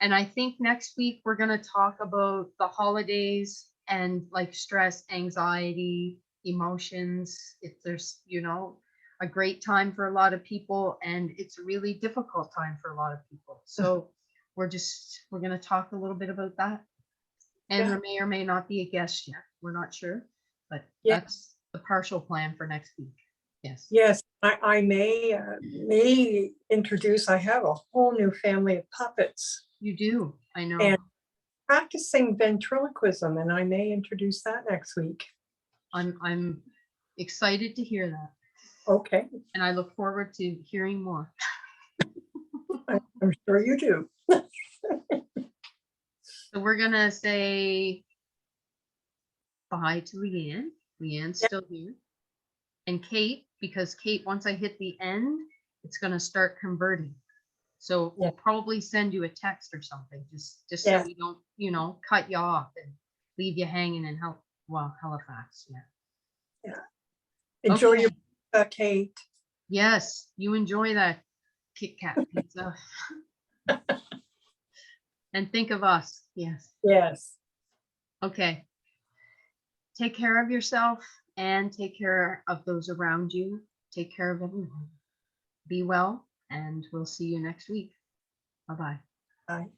A: And I think next week we're going to talk about the holidays and like stress, anxiety, emotions. If there's, a great time for a lot of people, and it's a really difficult time for a lot of people. So we're going to talk a little bit about that. And there may or may not be a guest yet. We're not sure, but that's the partial plan for next week. Yes.
B: Yes, I may introduce, I have a whole new family of puppets.
A: You do, I know.
B: And practicing ventriloquism, and I may introduce that next week.
A: I'm excited to hear that.
B: Okay.
A: And I look forward to hearing more.
B: I'm sure you do.
A: So we're gonna say bye to Leanne. Leanne's still here. And Kate, because Kate, once I hit the end, it's gonna start converting. So we'll probably send you a text or something, just so we don't, cut you off and leave you hanging in Halifax.
B: Yeah. Enjoy your Kate.
A: Yes, you enjoy that Kit Kat pizza. And think of us. Yes.
B: Yes.
A: Okay. Take care of yourself and take care of those around you. Take care of everyone. Be well, and we'll see you next week. Bye-bye.
B: Bye.